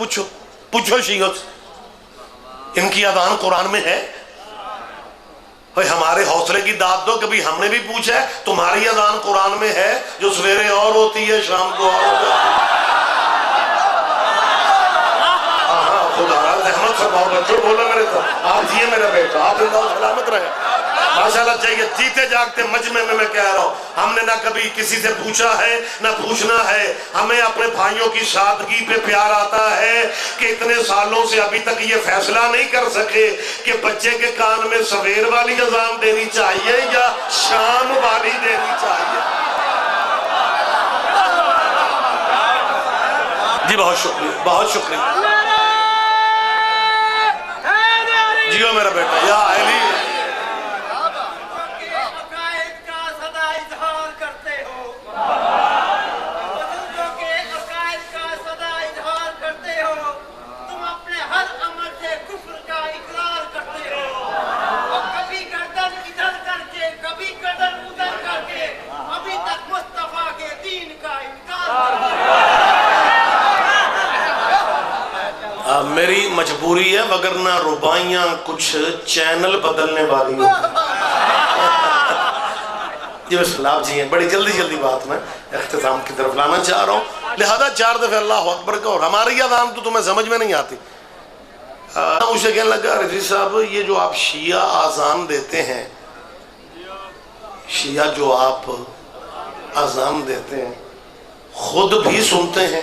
پوچھو شیعوں سے، ان کی اذان قرآن میں ہے؟ ہمارے حوصلے کی داد دو، کبھی ہم نے بھی پوچھا ہے تمہاری اذان قرآن میں ہے جو سویرے اور ہوتی ہے شام کو اور ہوتی ہے؟ خدا رحمت سے بہت بچوں بولو میرے تو، آپ جیے میرا بیٹا، آپ اللہ سلامت رہے ماشاءاللہ چاہیے، جیتے جاگتے مجمع میں کہہ رہا ہوں، ہم نے نہ کبھی کسی سے پوچھا ہے نہ پوچھنا ہے، ہمیں اپنے بھائیوں کی سادگی پہ پیار آتا ہے کہ اتنے سالوں سے ابھی تک یہ فیصلہ نہیں کر سکے کہ بچے کے کان میں سویر والی اذان دینی چاہیے یا شام والی دینی چاہیے۔ جی بہت شکریہ، بہت شکریہ، جیو میرا بیٹا یا علی۔ میری مجبوری ہے وگرنہ ربائیاں کچھ چینل بدلنے والی ہوتی جی بس اللہ جی ہیں، بڑی جلدی بات میں اختتام کی طرف لانا چاہ رہا ہوں، لہذا 4 دفعہ اللہ اکبر کا، اور ہماری اذان تو تمہیں سمجھ میں نہیں آتی، مجھے کہنے لگا رضوی صاحب یہ جو آپ شیعہ آذان دیتے ہیں، شیعہ جو آپ آذان دیتے ہیں خود بھی سنتے ہیں؟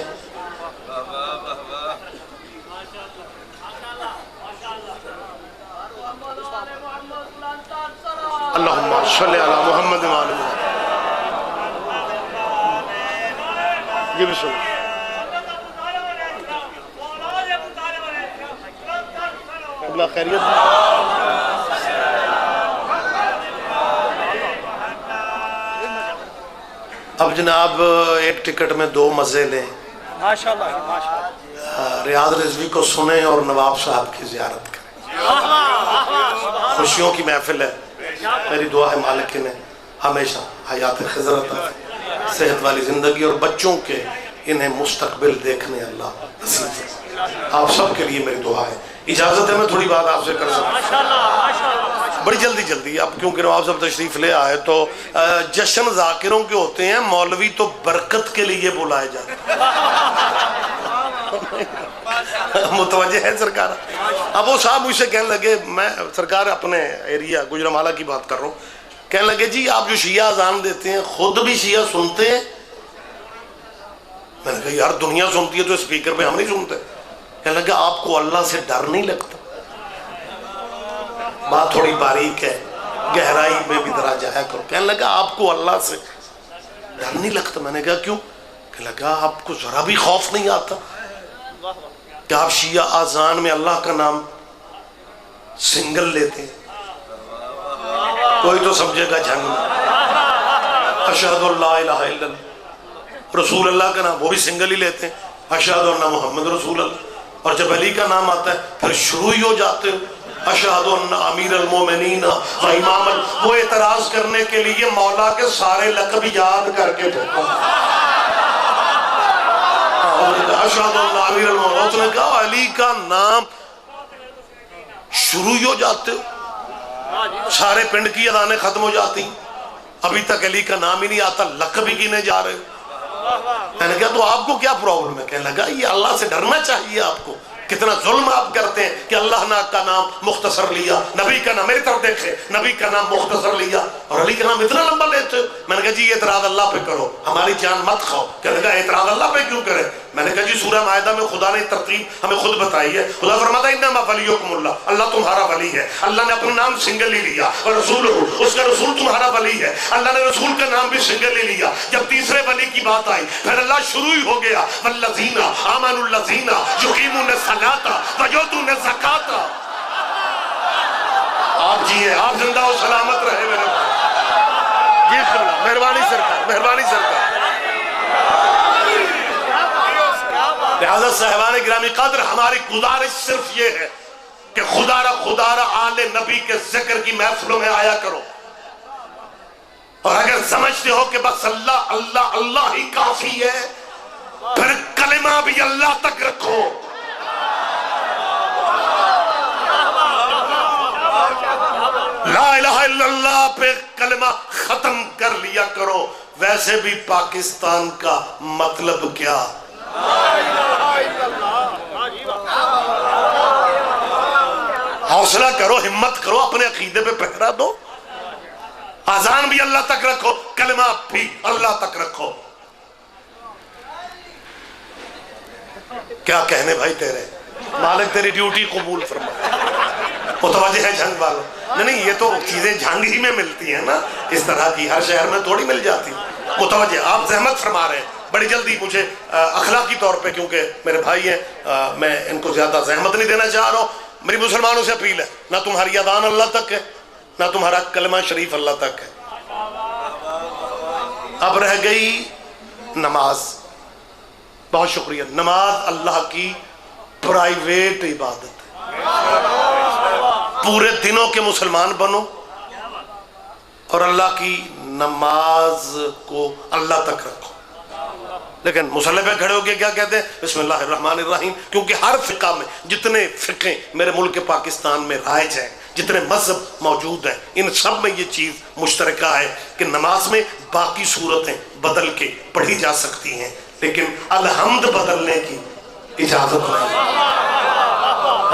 اللہم صلی علی محمد و آل محمد. جی بسم اللہ. اللہ خیریت. اب جناب ایک ٹکٹ میں دو مزے لیں. ریاض رضوی کو سنیں اور نواب صاحب کی زیارت کریں. خوشیوں کی محفل ہے. میری دعا ہے مالک نے ہمیشہ حیات خضر عطا فرمائے، صحت والی زندگی، اور بچوں کے انہیں مستقبل دیکھنے اللہ نصیب فرمائے. آپ سب کے لیے میری دعا ہے. اجازت ہے میں تھوڑی بات آپ سے کر سکتا؟ بڑی جلدی اب کیونکہ نواب صاحب تشریف لے آئے تو جشن ذاکروں کے ہوتے ہیں، مولوی تو برکت کے لیے بلائے جاتے متوجہ ہے سرکار. اب وہ صاحب مجھ سے کہنے لگے، میں سرکار اپنے ایریا گجرانوالہ کی بات کر رہا ہوں، کہنے لگے جی آپ جو شیعہ اذان دیتے ہیں خود بھی شیعہ سنتے ہیں؟ میں نے کہا یار دنیا سنتی ہے تو اسپیکر پہ ہم نہیں سنتے. کہنے لگا آپ کو اللہ سے ڈر نہیں لگتا؟ بات تھوڑی باریک ہے، گہرائی میں بھی ذرا جایا کرو. کہنے لگا آپ کو اللہ سے ڈر نہیں لگتا؟ میں نے کہا کیوں؟ کہنے لگا آپ کو ذرا بھی خوف نہیں آتا کہ آپ شیعہ آذان میں اللہ کا نام سنگل لیتے ہیں؟ کوئی تو سمجھے گا جھنگ میں. اشہد اللہ الہ الا اللہ، رسول اللہ کا نام وہ بھی سنگل ہی لیتے ہیں، اشہد ان محمد رسول اللہ. اور جب علی کا نام آتا ہے پھر شروع ہی ہو جاتے ہیں اشہد ان امیر المومنین و امام وہ اعتراض کرنے کے لیے مولا کے سارے لقب یاد کر کے اشہد ان امیر المومنین. اس نے کہا علی کا نام شروع ہی ہو جاتے ہو، سارے پنڈ کی اذانیں ختم ہو جاتی، ابھی تک علی کا نام ہی نہیں آتا، لقب ہی گنے جا رہے. میں نے کہا تو آپ کو کیا پرابلم ہے؟ کہنے لگا یہ اللہ سے ڈرنا چاہیے آپ کو. کتنا ظلم آپ کرتے ہیں کہ اللہ کا نام مختصر لیا، نبی کا نام، میری طرف دیکھے، نبی کا نام مختصر لیا اور علی کا نام اتنا لمبا لیتے ہو. میں نے کہا جی اعتراض اللہ پہ کرو، ہماری جان مت کھاؤ. کہنے لگا اعتراض اللہ پہ کیوں کرے؟ میں نے کہا جی سورہ مائدہ میں خدا نے ترتیب ہمیں خود بتائی ہے. خدا فرماتا ہے انما ولیکم اللہ، اللہ تمہارا ولی ہے. اللہ نے اپنا نام سنگل ہی لیا، اور رسول اس کا رسول تمہارا ولی ہے. اللہ نے رسول کا نام بھی سنگل ہی لیا. جب تیسرے ولی کی بات آئی پھر اللہ شروع ہی ہو گیا والذین آمنوا الذین یقیمون الصلاۃ ویؤتون الزکاۃ. آپ جی ہیں، آپ زندہ و سلامت رہے میرے بھائی. جی مہربانی سرکار، مہربانی سرکار. لہذا صاحبان گرامی قدر ہماری گزارش صرف یہ ہے کہ خدا را آل نبی کے ذکر کی محفلوں میں آیا کرو، اور اگر سمجھتے ہو کہ بس اللہ اللہ اللہ ہی کافی ہے پھر کلمہ بھی اللہ تک رکھو. لا الہ الا اللہ پہ کلمہ ختم کر لیا کرو. ویسے بھی پاکستان کا مطلب کیا؟ حوصلہ کرو، ہمت کرو، اپنے عقیدے پہ پہرا دو. اذان بھی اللہ تک رکھو، کلمہ بھی اللہ تک رکھو. کیا کہنے بھائی تیرے، مالک تیری ڈیوٹی قبول فرما. متوجہ ہے جھنگ والوں؟ نہیں یہ تو چیزیں جھنگ ہی میں ملتی ہیں نا، اس طرح کی ہر شہر میں تھوڑی مل جاتی. متوجہ، آپ زحمت فرما رہے ہیں بڑی جلدی. مجھے اخلاقی طور پہ کیونکہ میرے بھائی ہیں میں ان کو زیادہ زحمت نہیں دینا چاہ رہا ہوں. میری مسلمانوں سے اپیل ہے، نہ تمہاری اذان اللہ تک ہے نہ تمہارا کلمہ شریف اللہ تک ہے. اب رہ گئی نماز. بہت شکریہ. نماز اللہ کی پرائیویٹ عبادت ہے. پورے دنوں کے مسلمان بنو اور اللہ کی نماز کو اللہ تک رکھو. لیکن مصلی پہ کھڑے ہو کے کیا کہتے ہیں؟ بسم اللہ الرحمن الرحیم. کیونکہ ہر فقہ میں جتنے فقہیں میرے ملک پاکستان میں رائج ہیں، جتنے مذہب موجود ہیں، ان سب میں یہ چیز مشترکہ ہے کہ نماز میں باقی صورتیں بدل کے پڑھی جا سکتی ہیں لیکن الحمد بدلنے کی اجازت نہیں.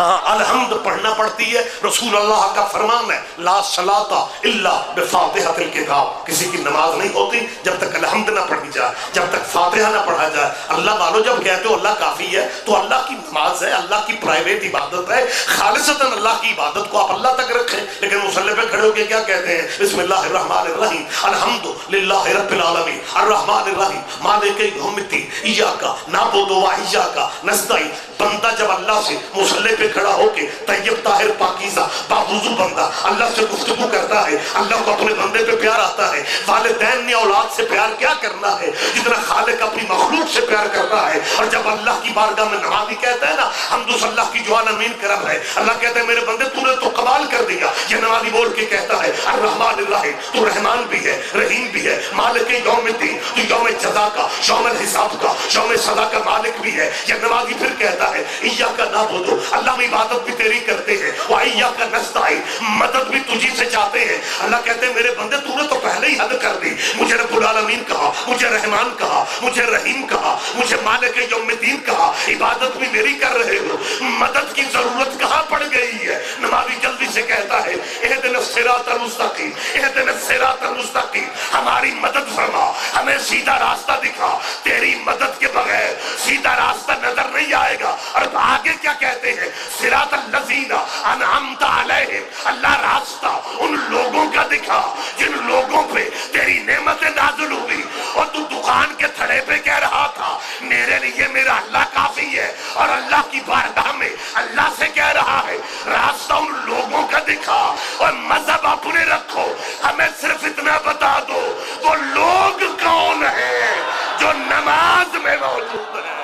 ہاں الحمد پڑھنا پڑتی ہے، رسول اللہ کا فرمان ہے لا صلاۃ الا بفاتحۃ الکتاب، کسی کی نماز نہیں ہوتی جب تک الحمد نہ پڑھی جائے، جب تک فاتحہ نہ پڑھا جائے۔ اللہ والو جب کہتے ہو اللہ کافی ہے تو اللہ کی نماز ہے، اللہ کی پرائیویٹ عبادت ہے، خالصتاً اللہ کی عبادت کو آپ اللہ تک رکھیں۔ لیکن مصلی پہ کھڑے ہو کے کیا کہتے ہیں؟ بسم اللہ الرحمن الرحیم الحمد للہ رب العالمین الرحمن الرحیم مالک یوم الدین ایاک نعبد و ایاک نستعین۔ بندہ جب اللہ سے مصلی پہ کھڑا ہو کے طیب طاہر پاکیزہ باوضو بندہ اللہ سے گفتگو کرتا ہے، اللہ کو اپنے بندے پہ پیار آتا ہے۔ والدین نے اولاد سے پیار کیا کرنا ہے جتنا خالق اپنی مخلوق سے پیار کرتا ہے۔ اور جب اللہ کی بارگاہ میں نمازی کہتا ہے نا حمد اللہ کی جو عالمین کرم ہے، اللہ کہتا ہے میرے بندے تو نے تو کمال کر دیا۔ یہ نمازی بول کے کہتا ہے الرحمن الرحیم، تو رحمان بھی ہے رحیم بھی ہے، مالک یوم الدین، تو یوم جزا کا یوم الحساب کا یوم سزا کا مالک بھی ہے۔ یہ نمازی پھر کہتا ہے ایاک نعبد، اللہ میں عبادت بھی تیری کرتے ہیں، و ایاک نستعین، مدد بھی تجھی سے چاہتے ہیں۔ اللہ کہتے ہیں میرے بندے تو نے تو پہلے ہی حد کر دی، مجھے رب العالمین کہا، مجھے رحمان کہا، مجھے رحیم کہا، مجھے مالک یوم الدین کہا، عبادت بھی میری کر رہے ہو، مدد کی ضرورت کہاں پڑ گئی ہے؟ نمازی جلدی سے کہتا ہے اہدنا الصراط المستقیم، اہدنا الصراط المستقیم، ہماری مدد فرما، ہمیں سیدھا راستہ دکھا، تیری مدد کے بغیر سیدھا راستہ نظر نہیں آئے گا۔ اور آگے کیا کہتے ہیں؟ صراط الذین انعمت علیہم، اللہ راستہ ان لوگوں کا دکھا جن لوگوں پہ تیری نعمتیں نازل ہوئی۔ اور تو دکان کے تھڑے پہ کہہ رہا تھا میرے لیے میرا اللہ کافی ہے، اور اللہ کی بارگاہ میں اللہ سے کہہ رہا ہے راستہ ان لوگوں کا دکھا، اور مذہب اپنے رکھو، ہمیں صرف اتنا بتا دو وہ لوگ کون ہیں جو نماز میں موجود ہیں۔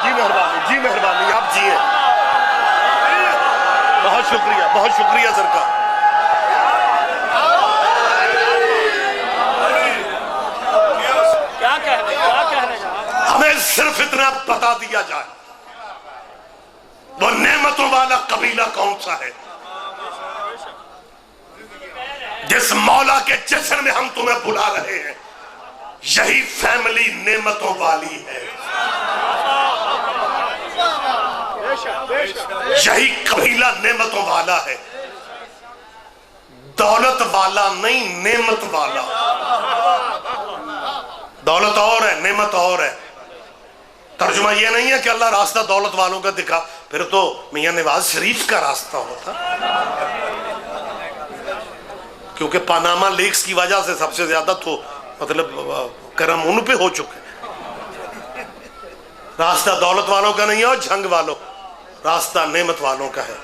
جی مہربانی، جی مہربانی، آپ جیئے، بہت شکریہ، بہت شکریہ سرکار۔ ہمیں صرف اتنا بتا دیا جائے وہ نعمتوں والا قبیلہ کون سا ہے جس مولا کے جشن میں ہم تمہیں بلا رہے ہیں، یہی فیملی نعمتوں والی ہے، یہی قبیلہ نعمتوں والا ہے، دولت والا نہیں، نعمت والا۔ دولت اور ہے، نعمت اور ہے۔ ترجمہ یہ نہیں ہے کہ اللہ راستہ دولت والوں کا دکھا، پھر تو میاں نواز شریف کا راستہ ہوتا، کیونکہ پاناما لیکس کی وجہ سے سب سے زیادہ تو مطلب کرم ان پہ ہو چکے۔ راستہ دولت والوں کا نہیں ہے اور جنگ والوں، راستہ نعمت والوں کا ہے۔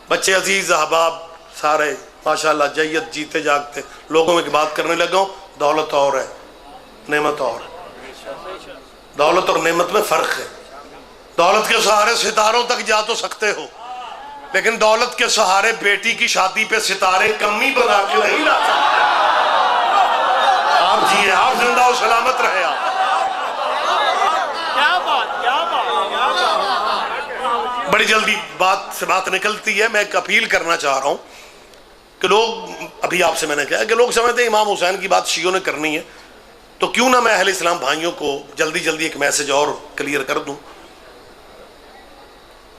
بچے عزیز احباب سارے ماشاءاللہ جیت جیتے جاگتے، لوگوں میں بات کرنے لگا ہوں، دولت اور ہے، نعمت اور ہے۔ دولت اور نعمت میں فرق ہے۔ دولت کے سہارے ستاروں تک جا تو سکتے ہو، لیکن دولت کے سہارے بیٹی کی شادی پہ ستارے کمی بنا کے نہیں لا سکتے۔ آپ جیئے، آپ زندہ و سلامت رہے۔ آپ بڑی جلدی بات سے بات نکلتی ہے۔ میں ایک اپیل کرنا چاہ رہا ہوں کہ لوگ، ابھی آپ سے میں نے کہا کہ لوگ سمجھتے ہیں امام حسین کی بات شیعوں نے کرنی ہے، تو کیوں نہ میں اہل اسلام بھائیوں کو جلدی جلدی ایک میسج اور کلیئر کر دوں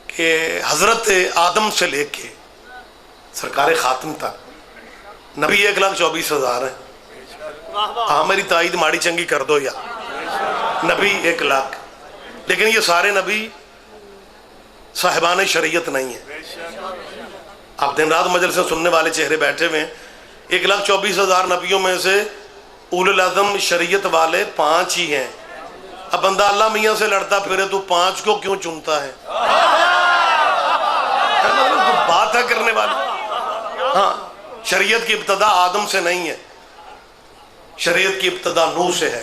کہ حضرت آدم سے لے کے سرکار خاتم تک نبی 1,24,000 ہیں۔ ہاں میری تائید ماڑی چنگی کر دو، یا نبی 1,00,000، لیکن یہ سارے نبی صاحبان شریعت نہیں ہیں۔ آپ دن رات مجلسیں سننے والے چہرے بیٹھے ہوئے ہیں، 1,24,000 نبیوں میں سے اول العزم شریعت والے 5 ہی ہیں۔ اب بندہ اللہ میاں سے لڑتا پھرے تو 5 کو کیوں چنتا ہے؟ بات ہے کرنے والی۔ ہاں شریعت کی ابتدا آدم سے نہیں ہے، شریعت کی ابتدا نوح سے ہے۔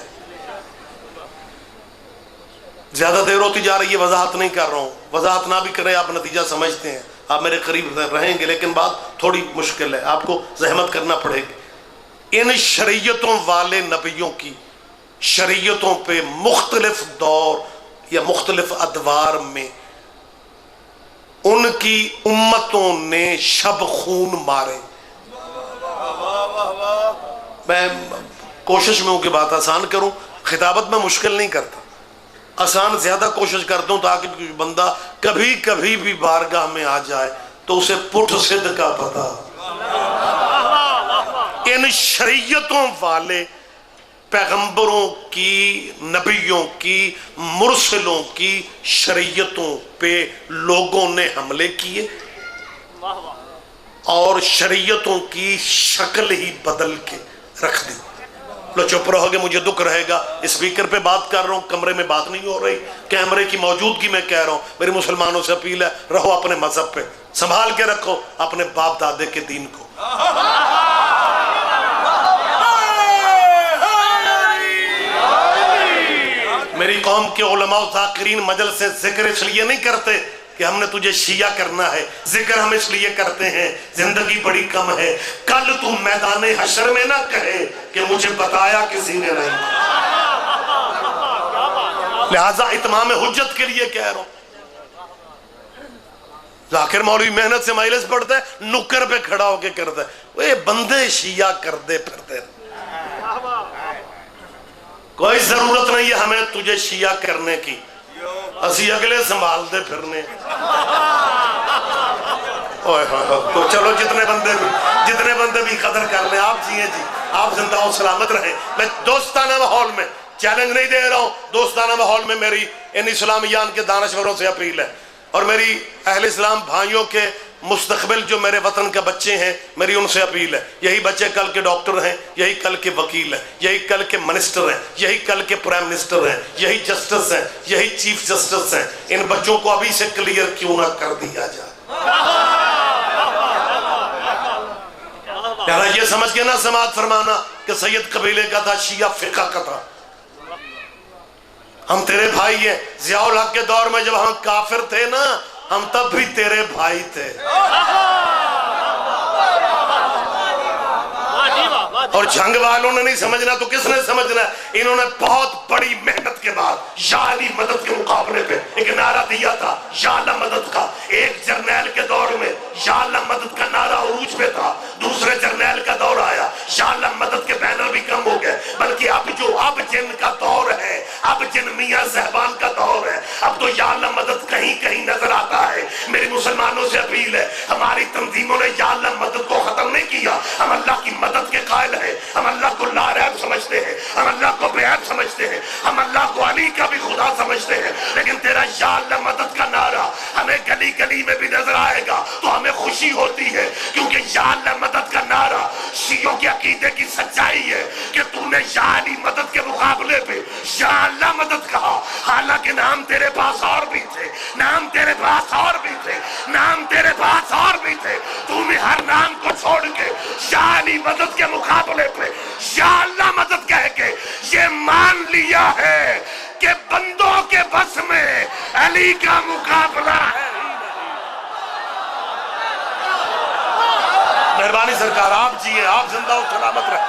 زیادہ دیر ہوتی جا رہی ہے، وضاحت نہیں کر رہا ہوں، وضاحت نہ بھی کرے آپ نتیجہ سمجھتے ہیں، آپ میرے قریب رہیں گے، لیکن بات تھوڑی مشکل ہے، آپ کو زحمت کرنا پڑے گی۔ ان شریعتوں والے نبیوں کی شریعتوں پہ مختلف دور یا مختلف ادوار میں ان کی امتوں نے شب خون مارے۔ میں کوشش میں ہوں کہ بات آسان کروں، خطابت میں مشکل نہیں کرتا، آسان زیادہ کوشش کرتا ہوں تاکہ کوئی بندہ کبھی کبھی بھی بارگاہ میں آ جائے تو اسے پٹھ صد کا پتا۔ ان شریعتوں والے پیغمبروں کی، نبیوں کی، مرسلوں کی شریعتوں پہ لوگوں نے حملے کیے اور شریعتوں کی شکل ہی بدل کے رکھ دی۔ لو چپ رہو گے مجھے دکھ رہے گا، اسپیکر پہ بات کر رہا ہوں، کمرے میں بات نہیں ہو رہی، کیمرے کی موجودگی میں کہہ رہا ہوں۔ میری مسلمانوں سے اپیل ہے، رہو اپنے مذہب پہ، سنبھال کے رکھو اپنے باپ دادے کے دین کو۔ میری قوم کے علماء و ذاکرین مجلس سے ذکر اس لیے نہیں کرتے کہ ہم نے تجھے شیعہ کرنا ہے، ذکر ہم اس لیے کرتے ہیں زندگی بڑی کم ہے، کل تو میدان حشر میں نہ کہے کہ مجھے بتایا کسی نے نہیں، لہذا اتمام حجت کے لیے کہہ رہا ہوں۔ ذاکر مولوی محنت سے مجلس پڑھتا ہے، نکر پہ کھڑا ہو کے کرتا ہے، وہ بندے شیعہ کردے پھرتے، کوئی ضرورت نہیں ہے ہمیں تجھے شیعہ کرنے کی، اسی اگلے سنبھال دے پھرنے۔ تو چلو جتنے بندے بھی قدر کر لیں، آپ جیئے جی، آپ زندہ و سلامت رہیں۔ میں دوستانہ ماحول میں چیلنج نہیں دے رہا ہوں، دوستانہ ماحول میں میری ان اسلامیان کے دانشوروں سے اپیل ہے اور میری اہل اسلام بھائیوں کے مستقبل جو میرے وطن کے بچے ہیں، میری ان سے اپیل ہے، یہی بچے کل کے ڈاکٹر ہیں، یہی کل کے وکیل ہیں، یہی کل کے منسٹر ہیں، یہی کل کے پرائم منسٹر ہیں، یہی جسٹس ہیں، یہی چیف جسٹس ہیں۔ ان بچوں کو ابھی سے کلیئر کیوں نہ کر دیا جائے؟ یارا یہ سمجھ کے نہ سماعت فرمانا کہ سید قبیلے کا تھا، شیعہ فقہ کا تھا۔ ہم تیرے بھائی ہیں، ضیاء الحق کے دور میں جب ہم کافر تھے نا، ہم تب بھی تیرے بھائی تھے۔ اور جنگ والوں نے نہیں سمجھنا تو کس نے سمجھنا ہے؟ انہوں نے بہت بڑی محنت کے بعد یا علی مدد کے مقابلے پہ ایک نعرہ دیا تھا، یا اللہ مدد کا۔ ایک جرنیل کے دور میں یا اللہ مدد کا نعرہ عروج پہ تھا، دوسرے جرنیل کا دور آیا، یا اللہ مدد کے بینر بھی کم ہو گئے، بلکہ اب جن کا دور ہے، اب جن میاں صاحبان کا دور ہے، اب تو یا اللہ مدد کہیں کہیں نظر آتا ہے۔ میری مسلمانوں سے اپیل ہے، ہماری تنظیموں نے یا اللہ مدد کو ختم نہیں کیا، ہم اللہ کی مدد کے قائل ہیں، ہم اللہ کو لا ریب سمجھتے ہیں، ہم اللہ کو بے عیب سمجھتے ہیں، ہم اللہ کو علی کا بھی خدا سمجھتے ہیں، لیکن تیرا یا اللہ مدد کا نعرہ ہمیں گلی گلی میں بھی نظر آئے گا تو ہمیں خوشی ہوتی ہے، کیونکہ یا اللہ مدد کا نعرہ شیعوں کے عقیدے کی سچائی ہے کہ تو نے یا علی مدد کے مقابلے پہ یا اللہ مدد کہا، حالانکہ نام تیرے پاس اور بھی تھے، نام تیرے پاس اور بھی تھے، نام تیرے پاس اور بھی تھے، تو نے ہر نام کو چھوڑ کے یا علی مدد کے مقابلے پہ یا اللہ مدد کہہ کے یہ مان لیا ہے کہ بندوں کے بس میں علی کا مقابلہ ہے۔ مہربانی سرکار، آپ جیئے، آپ زندہ و سلامت رہیں۔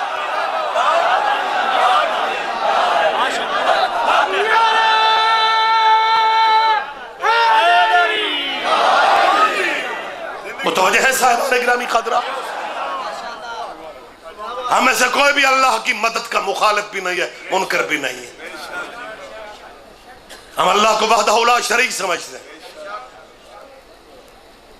متوجہ ہے صاحبان گرامی قدرہ، ہمیں سے کوئی بھی اللہ کی مدد کا مخالف بھی نہیں ہے، منکر بھی نہیں ہے۔ ہم اللہ کو وحدہ لا شریک سمجھتے ہیں۔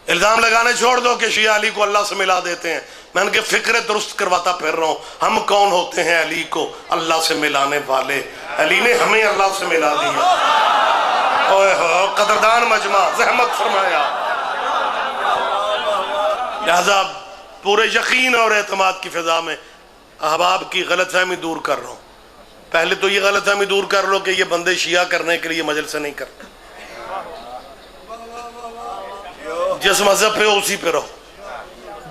الزام لگانے چھوڑ دو کہ شیعہ علی کو اللہ سے ملا دیتے ہیں، میں ان کے فکر درست کرواتا پھر رہا ہوں۔ ہم کون ہوتے ہیں علی کو اللہ سے ملانے والے؟ علی نے ہمیں اللہ سے ملا دیا۔ اوہ قدردان مجمع، زحمت فرمایا۔ لہذا پورے یقین اور اعتماد کی فضا میں احباب کی غلط فہمی دور کر رہا ہوں۔ پہلے تو یہ غلط فہمی دور کر لو کہ یہ بندے شیعہ کرنے کے لیے مجلس نہیں کرتے، جس مذہب پہ ہو اسی پہ رہو،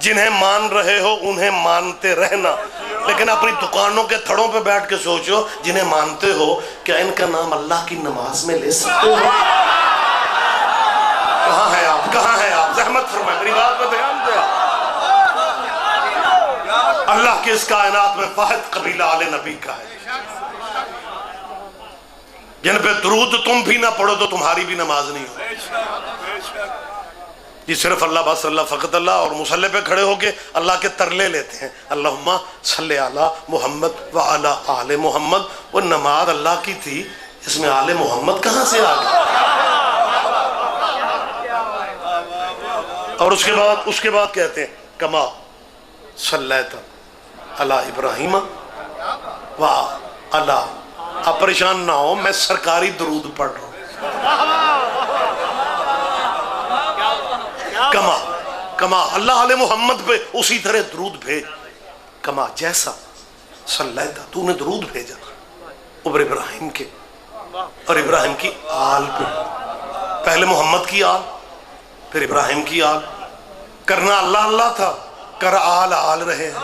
جنہیں مان رہے ہو انہیں مانتے رہنا، لیکن اپنی دکانوں کے تھڑوں پہ بیٹھ کے سوچو جنہیں مانتے ہو کیا ان کا نام اللہ کی نماز میں لے سکتے ہو؟ کہاں ہے آپ؟ کہاں ہے آپ؟ زحمت فرمائے، میری بات پہ دھیان دے۔ اللہ کی اس کائنات میں واحد قبیلہ آل نبی کا ہے، جن پہ درود تم بھی نہ پڑھو تو تمہاری بھی نماز نہیں ہو۔ یہ صرف اللہ بس اللہ فقط اللہ، اور مصلی پہ کھڑے ہو کے اللہ کے ترلے لیتے ہیں، اللہم صلی علی محمد وعلی آل محمد۔ وہ نماز اللہ کی تھی اس میں آل محمد کہاں سے آ گیا؟ اور اس کے بعد کہتے ہیں کما صلیت علی ابراہیم و علی. اب پریشان نہ ہو، میں سرکاری درود پڑھ رہا ہوں. کما اللہ علیہ محمد پہ اسی طرح درود بھیج. کما جیسا صلیت تو نے درود بھیجا اوپر ابراہیم کے اور ابراہیم کی آل پہ. پہلے محمد کی آل، پھر ابراہیم کی آل. کرنا اللہ اللہ تھا، کر آل آل رہے ہیں.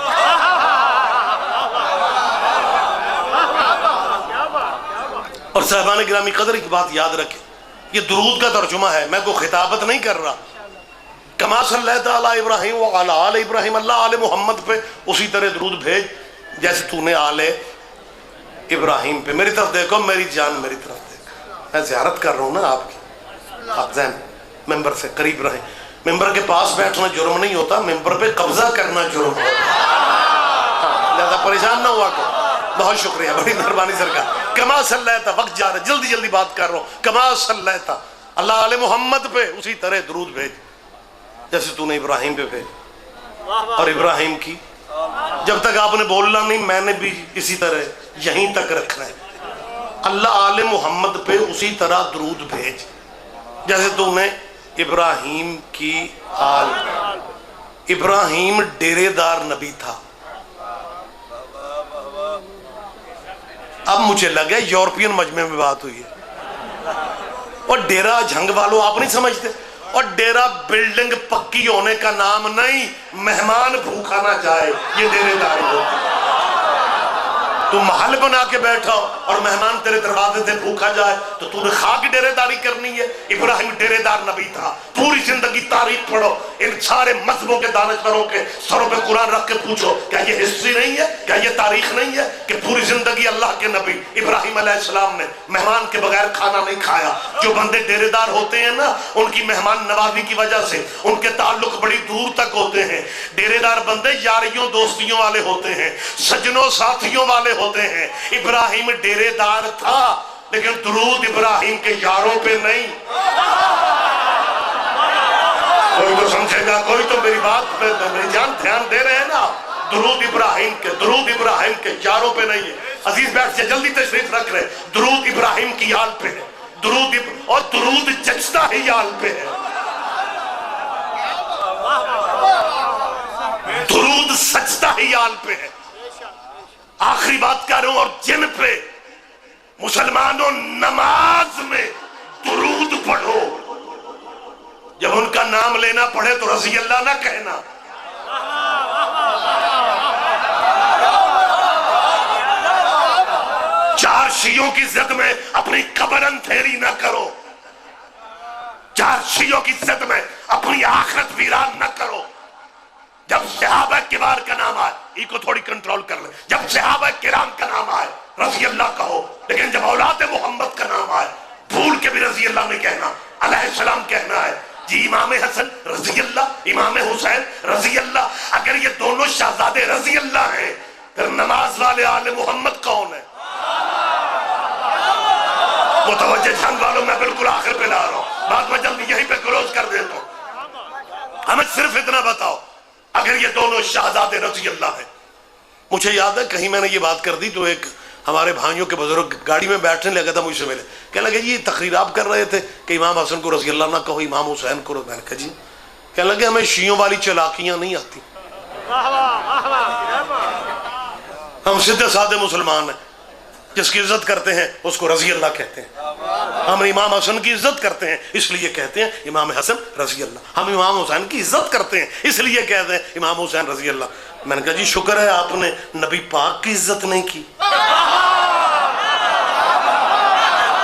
اور صاحبان گرامی قدر کی بات یاد رکھیں، یہ درود کا ترجمہ ہے، میں کوئی خطابت نہیں کر رہا. کما صلیت علی ابراہیم وعلی آل ابراہیم، اللہ آل محمد پہ اسی طرح درود بھیج جیسے تو نے آل ابراہیم پہ. میری طرف دیکھو، میری جان میری طرف دیکھو. میں زیارت کر رہا ہوں نا آپ کی. آپ ذہن ممبر سے قریب رہیں. ممبر کے پاس بیٹھنا جرم نہیں ہوتا، ممبر پہ قبضہ کرنا جرم ہوتا. لہذا پریشان نہ ہوا کرو. بہت شکریہ، بڑی مہربانی سرکار. کما صلیت، وقت جا رہا ہے، جلدی جلدی بات کر رہا ہوں. کما صلیت اللہ علیہ محمد پہ اسی طرح درود بھیج جیسے تو نے ابراہیم پہ بھیج. اور ابراہیم کی جب تک آپ نے بولنا نہیں، میں نے بھی اسی طرح یہیں تک رکھنا ہے. اللہ آل محمد پہ اسی طرح درود بھیج جیسے تو نے ابراہیم کی آل. ابراہیم ڈیرے دار نبی تھا. اب مجھے لگا یورپین مجمع میں بات ہوئی ہے. اور ڈیرا جھنگ والوں آپ نہیں سمجھتے، اور ڈیرا بلڈنگ پکی ہونے کا نام نہیں، مہمان بھوکا نہ جائے یہ ڈیرے داری ہوتی. تو محل بنا کے بیٹھا ہو اور مہمان تیرے دروازے سے بھوکا جائے تو تو نے خاک ڈیرے داری کرنی ہے. ابراہیم ڈیرے دار نبی تھا. پوری زندگی تاریخ پڑھو، ان سارے مذہبوں کے دانشوروں کے سروں پہ قرآن رکھ کے پوچھو، کیا یہ ہسٹری نہیں ہے، کیا یہ تاریخ نہیں ہے کہ پوری زندگی اللہ کے نبی ابراہیم علیہ السلام نے مہمان کے بغیر کھانا نہیں کھایا. جو بندے ڈیرے دار ہوتے ہیں نا، ان کی مہمان نوازی کی وجہ سے ان کے تعلق بڑی دور تک ہوتے ہیں. ڈیرے دار بندے یاریوں دوستیوں والے ہوتے ہیں، سجنوں ساتھیوں والے ہوتے ہیں. ابراہیم ڈیرے دار تھا لیکن درود ابراہیم کے یاروں پہ نہیں. کوئی تو سمجھے گا، کوئی تو میری بات پہ میری جان دھیان دے رہے ہیں نا. درود ابراہیم کے یاروں پہ نہیں ہے. عزیز بیٹھ سے جلدی تشریف رکھ رہے. درود ابراہیم کی آل پہ ہے. اور درود جچتا ہی آل پہ ہے. درود سجتا ہی آل پہ ہے. آخری بات کر رہا ہوں. اور جن پہ مسلمانوں نماز میں درود پڑھو، جب ان کا نام لینا پڑھے تو رضی اللہ نہ کہنا. چار شیعوں کی عزت میں اپنی قبر اندھیری نہ کرو. چار شیعوں کی عزت میں اپنی آخرت ویران نہ کرو. جب صحابہ کبار کا نام آئے، یہ کو تھوڑی کنٹرول کر لیں، جب صحابہ کرام کا نام آئے رضی اللہ کہو، لیکن جب اولاد محمد کا نام آئے بھول کے بھی رضی اللہ نہیں کہنا، علیہ السلام کہنا ہے. جی امام حسن رضی اللہ، امام حسین رضی اللہ. اگر یہ دونوں شہزادے رضی اللہ ہیں پھر نماز والے آل محمد کون ہے؟ متوجہ جھنگ والوں میں بالکل آخر پہ لا رہا ہوں، بعد میں جلدی یہیں پہ کلوز کر دیتا ہوں. ہمیں صرف اتنا بتاؤ، اگر یہ دونوں شہزادے رضی اللہ ہیں. مجھے یاد ہے کہیں میں نے یہ بات کر دی تو ایک ہمارے بھائیوں کے بزرگ گاڑی میں بیٹھنے لگا تھا، مجھ سے ملے، کہنے لگے یہ تقریر آپ کر رہے تھے کہ امام حسن کو رضی اللہ نہ کہو، امام حسین کو. میں نے کہا جی. کہنے لگے ہمیں شیعوں والی چلاکیاں نہیں آتی، ہم سیدھے سادے مسلمان ہیں. جس کی عزت کرتے ہیں اس کو رضی اللہ کہتے ہیں. ہم امام حسن کی عزت کرتے ہیں اس لیے کہتے ہیں امام حسن رضی اللہ. ہم امام حسین کی عزت کرتے ہیں اس لیے کہتے ہیں امام حسین رضی اللہ. میں نے کہا جی شکر ہے آپ نے نبی پاک کی عزت نہیں کی.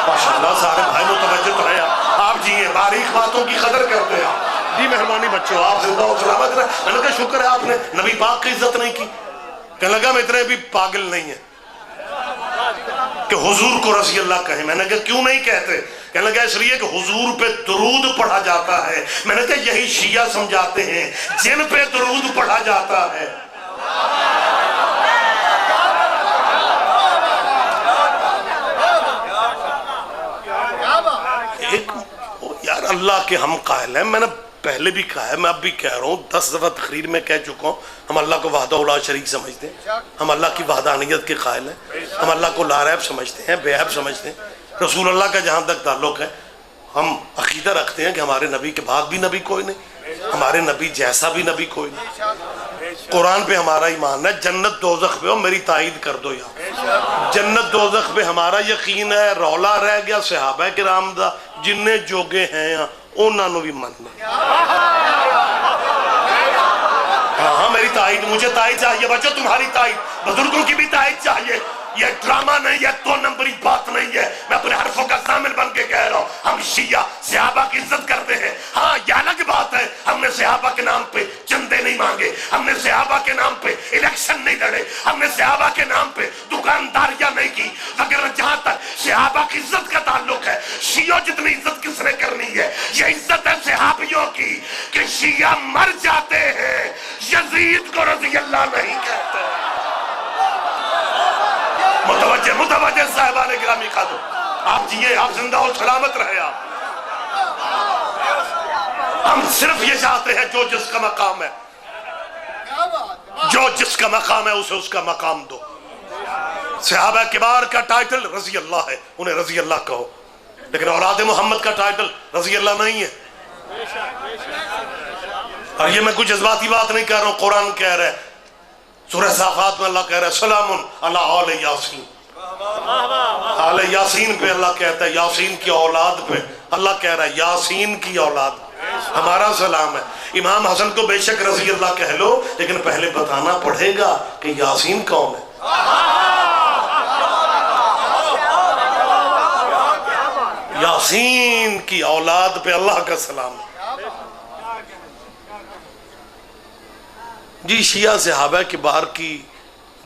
ماشاءاللہ سارے بھائی متوجہ تو ہیں. آپ جی ہیں، باریک باتوں کی قدر کرتے ہیں. جی مہربانی بچوں، آپ زندہ و سلامت رہے. میں نے کہا شکر ہے آپ نے نبی پاک کی عزت نہیں کی. کہنے لگا میں اتنے بھی پاگل نہیں ہیں کہ حضور کو رضی اللہ کہیں. میں نے کہا کیوں نہیں کہتے؟ کہنے لگا اس لیے کہ حضور پہ درود پڑھا جاتا ہے. میں نے کہا یہی شیعہ سمجھاتے ہیں جن پہ درود پڑھا جاتا ہے. اللہ کے ہم قائل ہیں. میں نے پہلے بھی کہا ہے, میں اب بھی کہہ رہا ہوں, 10 دفعہ تقریر میں کہہ چکا ہوں, ہم اللہ کو وحدہ لا شریک سمجھتے ہیں, ہم اللہ کی وحدانیت کے قائل ہیں, ہم اللہ کو لا ریب سمجھتے ہیں, بے عیب سمجھتے ہیں. رسول اللہ کا جہاں تک تعلق ہے, ہم عقیدہ رکھتے ہیں کہ ہمارے نبی کے بعد بھی نبی کوئی نہیں, ہمارے نبی جیسا بھی نبی کوئی نہیں. قرآن پہ ہمارا ایمان ہے, جنت دوزخ پہ ہو میری تائید کر دو یار. جنت دوزخ پہ ہمارا یقین ہے, رولا رہ گیا صحابہ کرام دا جننے جوگے ہیں انہاں نو بھی من لیں. ہاں میری تائید, مجھے تائید چاہیے بچوں, تمہاری تائید, بزرگوں کی بھی تائید چاہیے. یہ ڈرامہ نہیں, یہ 2 نمبری بات نہیں ہے. میں اپنے حرفوں کا ضامن بن کے کہہ رہا ہوں, ہم شیعہ صحابہ کی عزت کرتے ہیں. ہاں یہ الگ بات ہے, ہم نے صحابہ کے نام پہ چندے نہیں مانگے, ہم نے صحابہ کے نام پہ الیکشن نہیں لڑے, ہم نے صحابہ کے نام پہ دکانداریاں نہیں کی. مگر جہاں تک صحابہ کی عزت کا تعلق ہے, شیعوں جتنی عزت کس نے کرنی ہے, یہ عزت ہے صحابیوں کی کہ شیعہ مر جاتے ہیں, یزید کو رضی اللہ نہیں کہتے. متوجہ صاحبان گرامی کا دو, آپ جیے, آپ زندہ ہو, سلامت رہے آپ. ہم صرف یہ چاہتے ہیں جو جس کا مقام ہے, جو جس کا مقام ہے اسے اس کا مقام دو. صحابہ کبار کا ٹائٹل رضی اللہ ہے, انہیں رضی اللہ کہو, لیکن اولاد محمد کا ٹائٹل رضی اللہ نہیں ہے. اور یہ میں کوئی جذباتی بات نہیں کہہ رہا ہوں, قرآن کہہ رہا ہے, سورہ صافات میں اللہ کہہ رہا ہے سلام علی آل یاسین. آل یاسین پہ اللہ کہتا ہے, یاسین کی اولاد پہ اللہ کہہ رہا ہے یاسین کی اولاد, ہمارا سلام ہے. امام حسن کو بے شک رضی اللہ کہہ لو, لیکن پہلے بتانا پڑے گا کہ یاسین کون ہے. یاسین کی اولاد پہ اللہ کا سلام ہے. جی شیعہ صحابہ کبار کی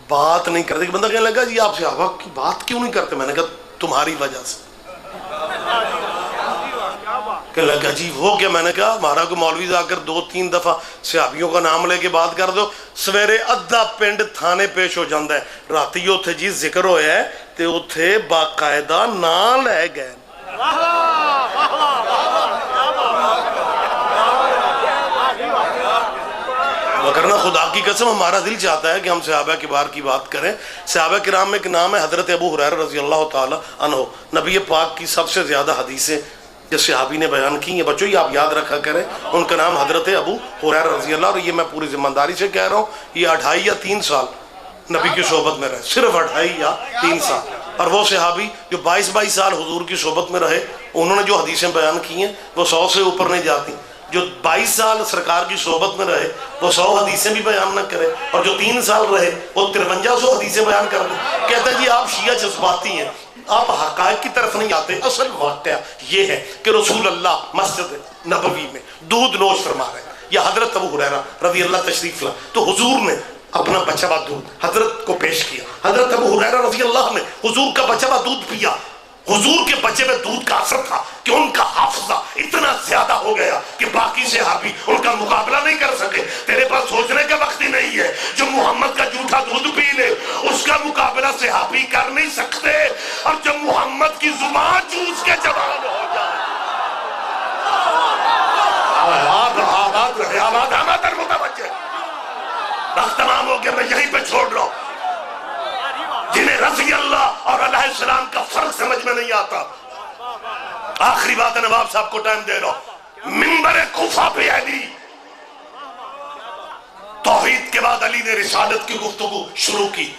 بات نہیں کرتے. بندہ کہنے لگا جی آپ صحابہ کی بات کیوں نہیں کرتے؟ میں نے کہا تمہاری وجہ سے. کہنے لگا جی وہ کیا؟ میں نے کہا ہمارا کوئی مولوی جا کر 2-3 دفعہ صحابیوں کا نام لے کے بات کر دو, سویرے ادھا پنڈ تھانے پیش ہو جاندہ ہے, راتی اتھے جی ذکر ہویا ہے تے اتھے باقاعدہ نام لے گئے. وگرنہ خدا کی قسم ہمارا دل چاہتا ہے کہ ہم صحابہ کبار کی بات کریں. صحابہ کرام میں ایک نام ہے حضرت ابو ہریرہ رضی اللہ تعالی عنہ. نبی پاک کی سب سے زیادہ حدیثیں جس صحابی نے بیان کی ہیں, بچوں یہ آپ یاد رکھا کریں, ان کا نام حضرت ابو ہریرہ رضی اللہ. اور یہ میں پوری ذمہ داری سے کہہ رہا ہوں, یہ 2.5 یا 3 سال نبی کی صحبت میں رہے, صرف 2.5 یا 3 سال. اور وہ صحابی جو 22 سال حضور کی صحبت میں رہے, انہوں نے جو حدیثیں بیان کی ہیں وہ 100 سے اوپر نہیں جاتی. جو 22 سال سرکار کی صحبت میں رہے وہ 100 حدیثیں بھی بیان نہ کرے, اور جو 3 سال رہے وہ 5300 حدیثیں بیان کر دیں. کہتا ہے جی آپ شیعہ جذباتی ہیں, آپ حقائق کی طرف نہیں آتے. اصل واقعہ یہ ہے کہ رسول اللہ مسجد نبوی میں دودھ نوش فرما رہے ہیں, یا حضرت ابو ہریرہ رضی اللہ تشریف لائے, تو حضور نے اپنا بچہ ہوا دودھ حضرت کو پیش کیا. حضرت ابو ہریرہ رضی اللہ نے حضور کا بچہ ہوا دودھ پیا. حضور کے بچے میں دودھ کا اثر تھا کہ ان کا حافظہ اتنا زیادہ ہو گیا کہ باقی صحابی ان کا مقابلہ نہیں کر سکے. تیرے پاس سوچنے کا وقت ہی نہیں ہے, جو محمد کا جھوٹا دودھ پی لے اس کا مقابلہ صحابی کر نہیں سکتے, اور جب محمد کی زبان جوس کے جواب ہو جائے. آباد رہے, آباد متوجہ. وقت تمام ہو گیا, میں یہیں پہ چھوڑ رہا ہوں. جنہیں رضی اللہ اور علیہ السلام کا فرق سمجھ میں نہیں آتا. آخری بات ہے, نواب صاحب کو ٹائم دے رہا ہوں. منبر کوفہ پہ علی, توحید کے بعد علی نے رسالت کی گفتگو شروع کی.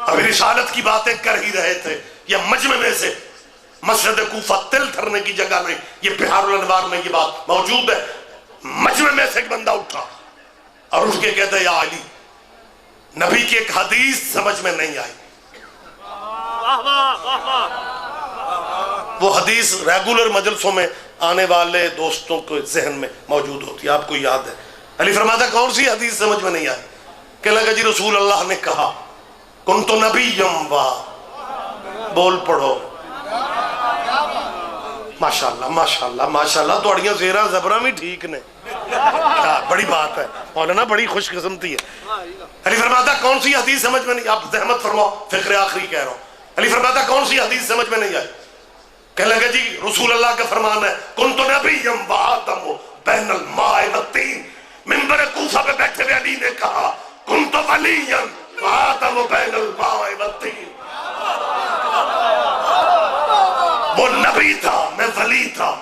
ابھی رسالت کی باتیں کر ہی رہے تھے, یہ مجمع میں سے مسجد کوفہ تل دھرنے کی جگہ نہیں, یہ بہار الانوار میں یہ بات موجود ہے. مجمع میں سے ایک بندہ اٹھا اور اٹھ کے کہتا ہے یا علی, نبی کی ایک حدیث سمجھ میں نہیں آئی. وہ حدیث ریگولر مجلسوں میں آنے والے دوستوں کے ذہن میں موجود ہوتی ہے, آپ کو یاد ہے. علی فرماتا کون سی حدیث سمجھ میں نہیں آئی؟ کہ لگا جی رسول اللہ نے کہا کنت نبیم وا, بول پڑھو. ماشاءاللہ ماشاءاللہ ماشاءاللہ, توڑیاں زیرہ زبرہ بھی ٹھیک نے, بڑی بات ہے مولانا, بڑی خوش قسمتی ہے. علی فرماتا کون سی حدیث سمجھ میں نہیں, آپ زحمت فرماؤ, فکر آخری کہہ رہا ہوں. علی فرماتا کون سی حدیث سمجھ میں نہیں آئی؟ کہنے لگا جی رسول اللہ کا فرمان ہے کنت نبیا وآدم بین الماء والطین. منبر کوفہ پہ بیٹھے ہوئے علی نے کہا کنت ولیا وآدم بین الماء والطین. وہ نبی تھا میں ولی تھا.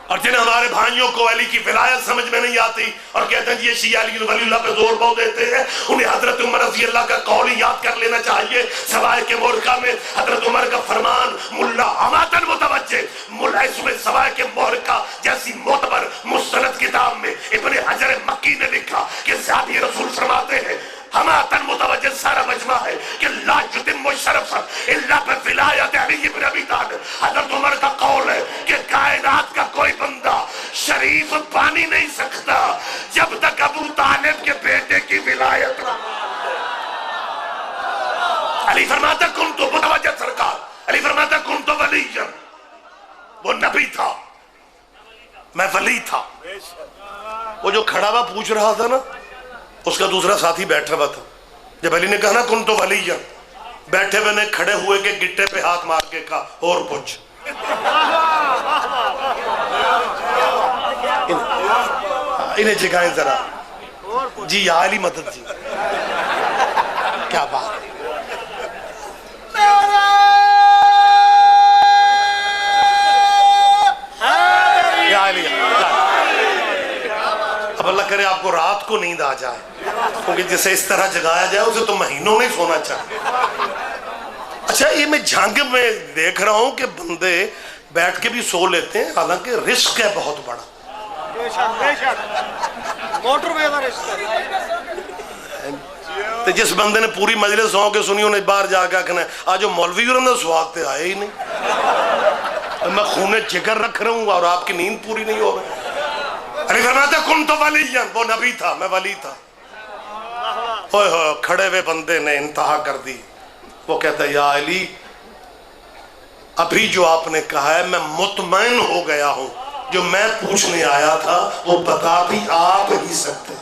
اور جنہیں ہمارے بھائیوں کو علی کی ولایت سمجھ میں نہیں آتی اور کہتے ہیں یہ شیعہ علی ولی اللہ پہ زور بہت دیتے ہیں، انہیں حضرت عمر رضی اللہ کا قول یاد کر لینا چاہیے. سوائے کے مورکہ میں حضرت عمر کا فرمان ملا حماتن متوجہ، ملا اس میں سوائے کے مورکہ جیسی معتبر مستند کتاب میں ابن حجر مکی نے لکھا کہ صحابی رسول فرماتے ہیں حماتن متوجہ سارا مجمع ہے کہ لا یتم شرفا الا بولایت علی بن ابی طالب. حضرت عمر کا قول ہے کہ کائنات کا کوئی بندہ شریف بانی نہیں سکتا جب تک ابو طالب کے بیٹے کی ولایت نہ. علی فرماتا کنت متوجہ سرکار، علی فرماتا کنت ولیا، وہ نبی تھا میں ولی تھا. وہ جو کھڑا ہوا پوچھ رہا تھا نا اس کا دوسرا ساتھی بیٹھا ہوا تھا. جب علی نے کہا نا کنت ولیا، بیٹھے ہوئے نے کھڑے ہوئے کے گٹے پہ ہاتھ مار کے کہا اور پوچھ. انہیں جگائیں ذرا جی یا علی مدد جی. کیا بات ہے. یا علی اب اللہ کرے آپ کو رات کو نیند آ جائے، کیونکہ جسے اس طرح جگایا جائے اسے تو مہینوں نہیں سونا چاہیے. اچھا یہ میں جھانگ میں دیکھ رہا ہوں کہ بندے بیٹھ کے بھی سو لیتے ہیں، حالانکہ رزق ہے بہت بڑا. تو جس بندے نے پوری مجلس سو کے سنی انہیں باہر جا کے کہنا آج جو مولوی اور اندر سواد آئے ہی نہیں، میں خون جگر رکھ رہا ہوں اور آپ کی نیند پوری نہیں ہو رہی. علی فرماتا کنت ولیا، وہ نبی تھا میں ولی تھا. ہوئے ہوئے کھڑے ہوئے بندے نے انتہا کر دی. وہ کہتا ہے یا علی ابھی جو آپ نے کہا ہے میں مطمئن ہو گیا ہوں، جو میں پوچھنے آیا تھا وہ بتا بھی آپ ہی سکتے.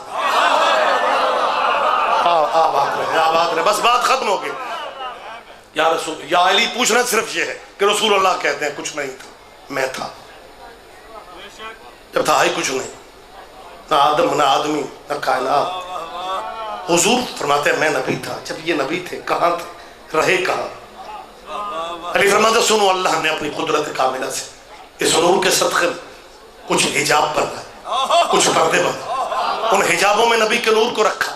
آپ رہے بس بات ختم ہو گئی. یا رسول یا علی پوچھنا صرف یہ ہے کہ رسول اللہ کہتے ہیں کچھ نہیں تھا میں تھا. جب تھا ہی کچھ نہیں، نہ آدم نہ آدمی نہ کائنات. حضور فرماتے ہیں میں نبی تھا. جب یہ نبی تھے کہاں تھے، رہے کہاں؟ علی فرماتے سنو اللہ نے اپنی قدرت کاملہ سے اس نور کے صدقے میں کچھ حجاب بنائے، کچھ پردے بنائے. ان حجابوں میں نبی کے نور کو رکھا.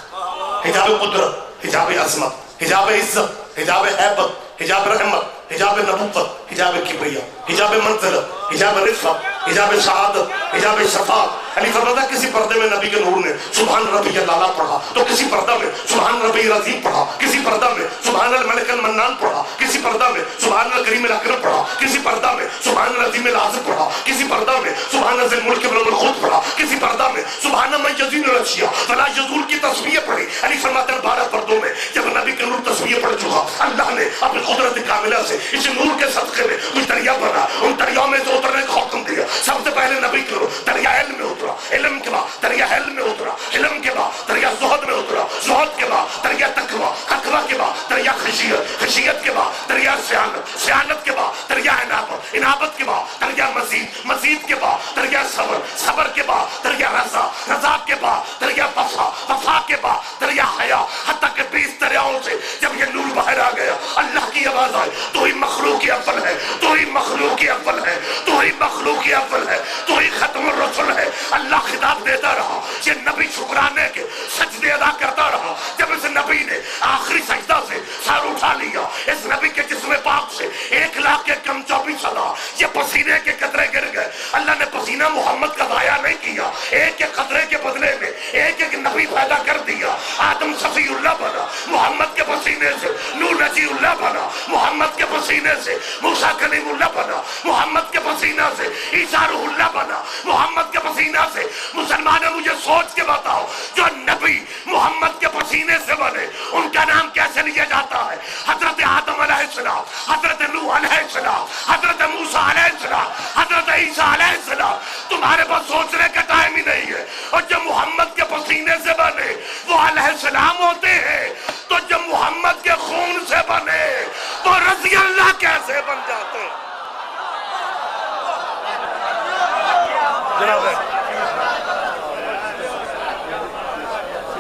حجاب قدرت، حجاب عظمت، حجاب عزت، حجاب ہیبت، حجاب رحمت، حجاب نبوت، حجاب کبریا، حجاب منزلت، حجاب رفعت، حجاب سعادت، حجاب شفاعت. علی فرماتا کسی پردے میں نبی کے نور نے سبحان ربی الاعلیٰ پڑھا تو کسی پردہ میں سبحان ربی العظیم پڑھا، کسی پردہ میں سبحان الملک المنان پڑھا، کسی پردہ میں سبحان الکریم الاکرم پڑھا، کسی پردہ میں سبحان العظیم الاعظم پڑھا، کسی پردہ میں سبحان ذی الملک والملکوت پڑھا، کسی پردہ میں سبحان من یزین الاشیاء فلا یزول کی تسبیح پڑھی. علی فرماتے ہیں 12 پردوں میں جب نبی کے نور تسبیح پڑھ چکا، اللہ نے اپنی قدرت کاملہ سے اس نور کے صدقے میں کچھ دریا بنا، ان دریاؤں میں سے اترنے کا حکم دیا. سب سے پہلے نبی کے نور دریا علم میں اترا، علم کے بعد دریا علم میں اترا، علم کے بعد دریا زہد میں اترا، زہد کے بعد دریا تقویٰ، تقویٰ کے بعد دریا خشیت، خشیت کے بعد دریا سیانت، سیانت کے بعد دریا عنابت، عنابت کے بعد دریا مزید، مزید کے بعد دریا صبر، صبر کے بعد دریا رضا، رضا کے بعد دریا وفا، وفا کے بعد دریا حیا. حتیٰ کہ 20 دریاؤں سے جب یہ نور باہر آ گیا اللہ کی آواز آئی تو ہی مخلوق اول ہے، تو ہی مخلوق اول ہے، تو ہی مخلوق اول ہے، تو ہی ختم الرسل ہے. اللہ خطاب دیتا رہا، یہ نبی شکرانے کے سجدے ادا کرتا رہا. جب اس نبی نے آخری سجدہ سے سر اٹھا لیا، اس نبی کے جسم پاک سے 1,00,000 کے کم 24,000 یہ پسینے کے قطرے گر گئے. اللہ نے پسینہ محمد کا ضائع نہیں کیا، ایک ایک قطرے کے بدلے میں ایک ایک نبی پیدا کر دیا. آدم صفی اللہ بنا محمد کے پسینے سے، نوح نجی اللہ بنا محمد کے پسینے سے، موسیٰ کلیم اللہ بنا محمد کے پسینہ سے، عیسیٰ روح اللہ بنا محمد کے پسینہ سے. مسلمانوں مجھے سوچ کے بتاؤ جو نبی محمد کے پسینے سے بنے ان کا نام کیسے لیا جاتا ہے؟ حضرت آدم علیہ السلام، حضرت نوح علیہ السلام، حضرت موسیٰ علیہ السلام، حضرت عیسیٰ علیہ السلام. تمہارے پاس سوچنے کا ٹائم ہی نہیں ہے. اور جب محمد کے پسینے سے بنے وہ علیہ السلام ہوتے ہیں، تو جب محمد کے خون سے بنے تو رضی اللہ کیسے بن جاتے. جناب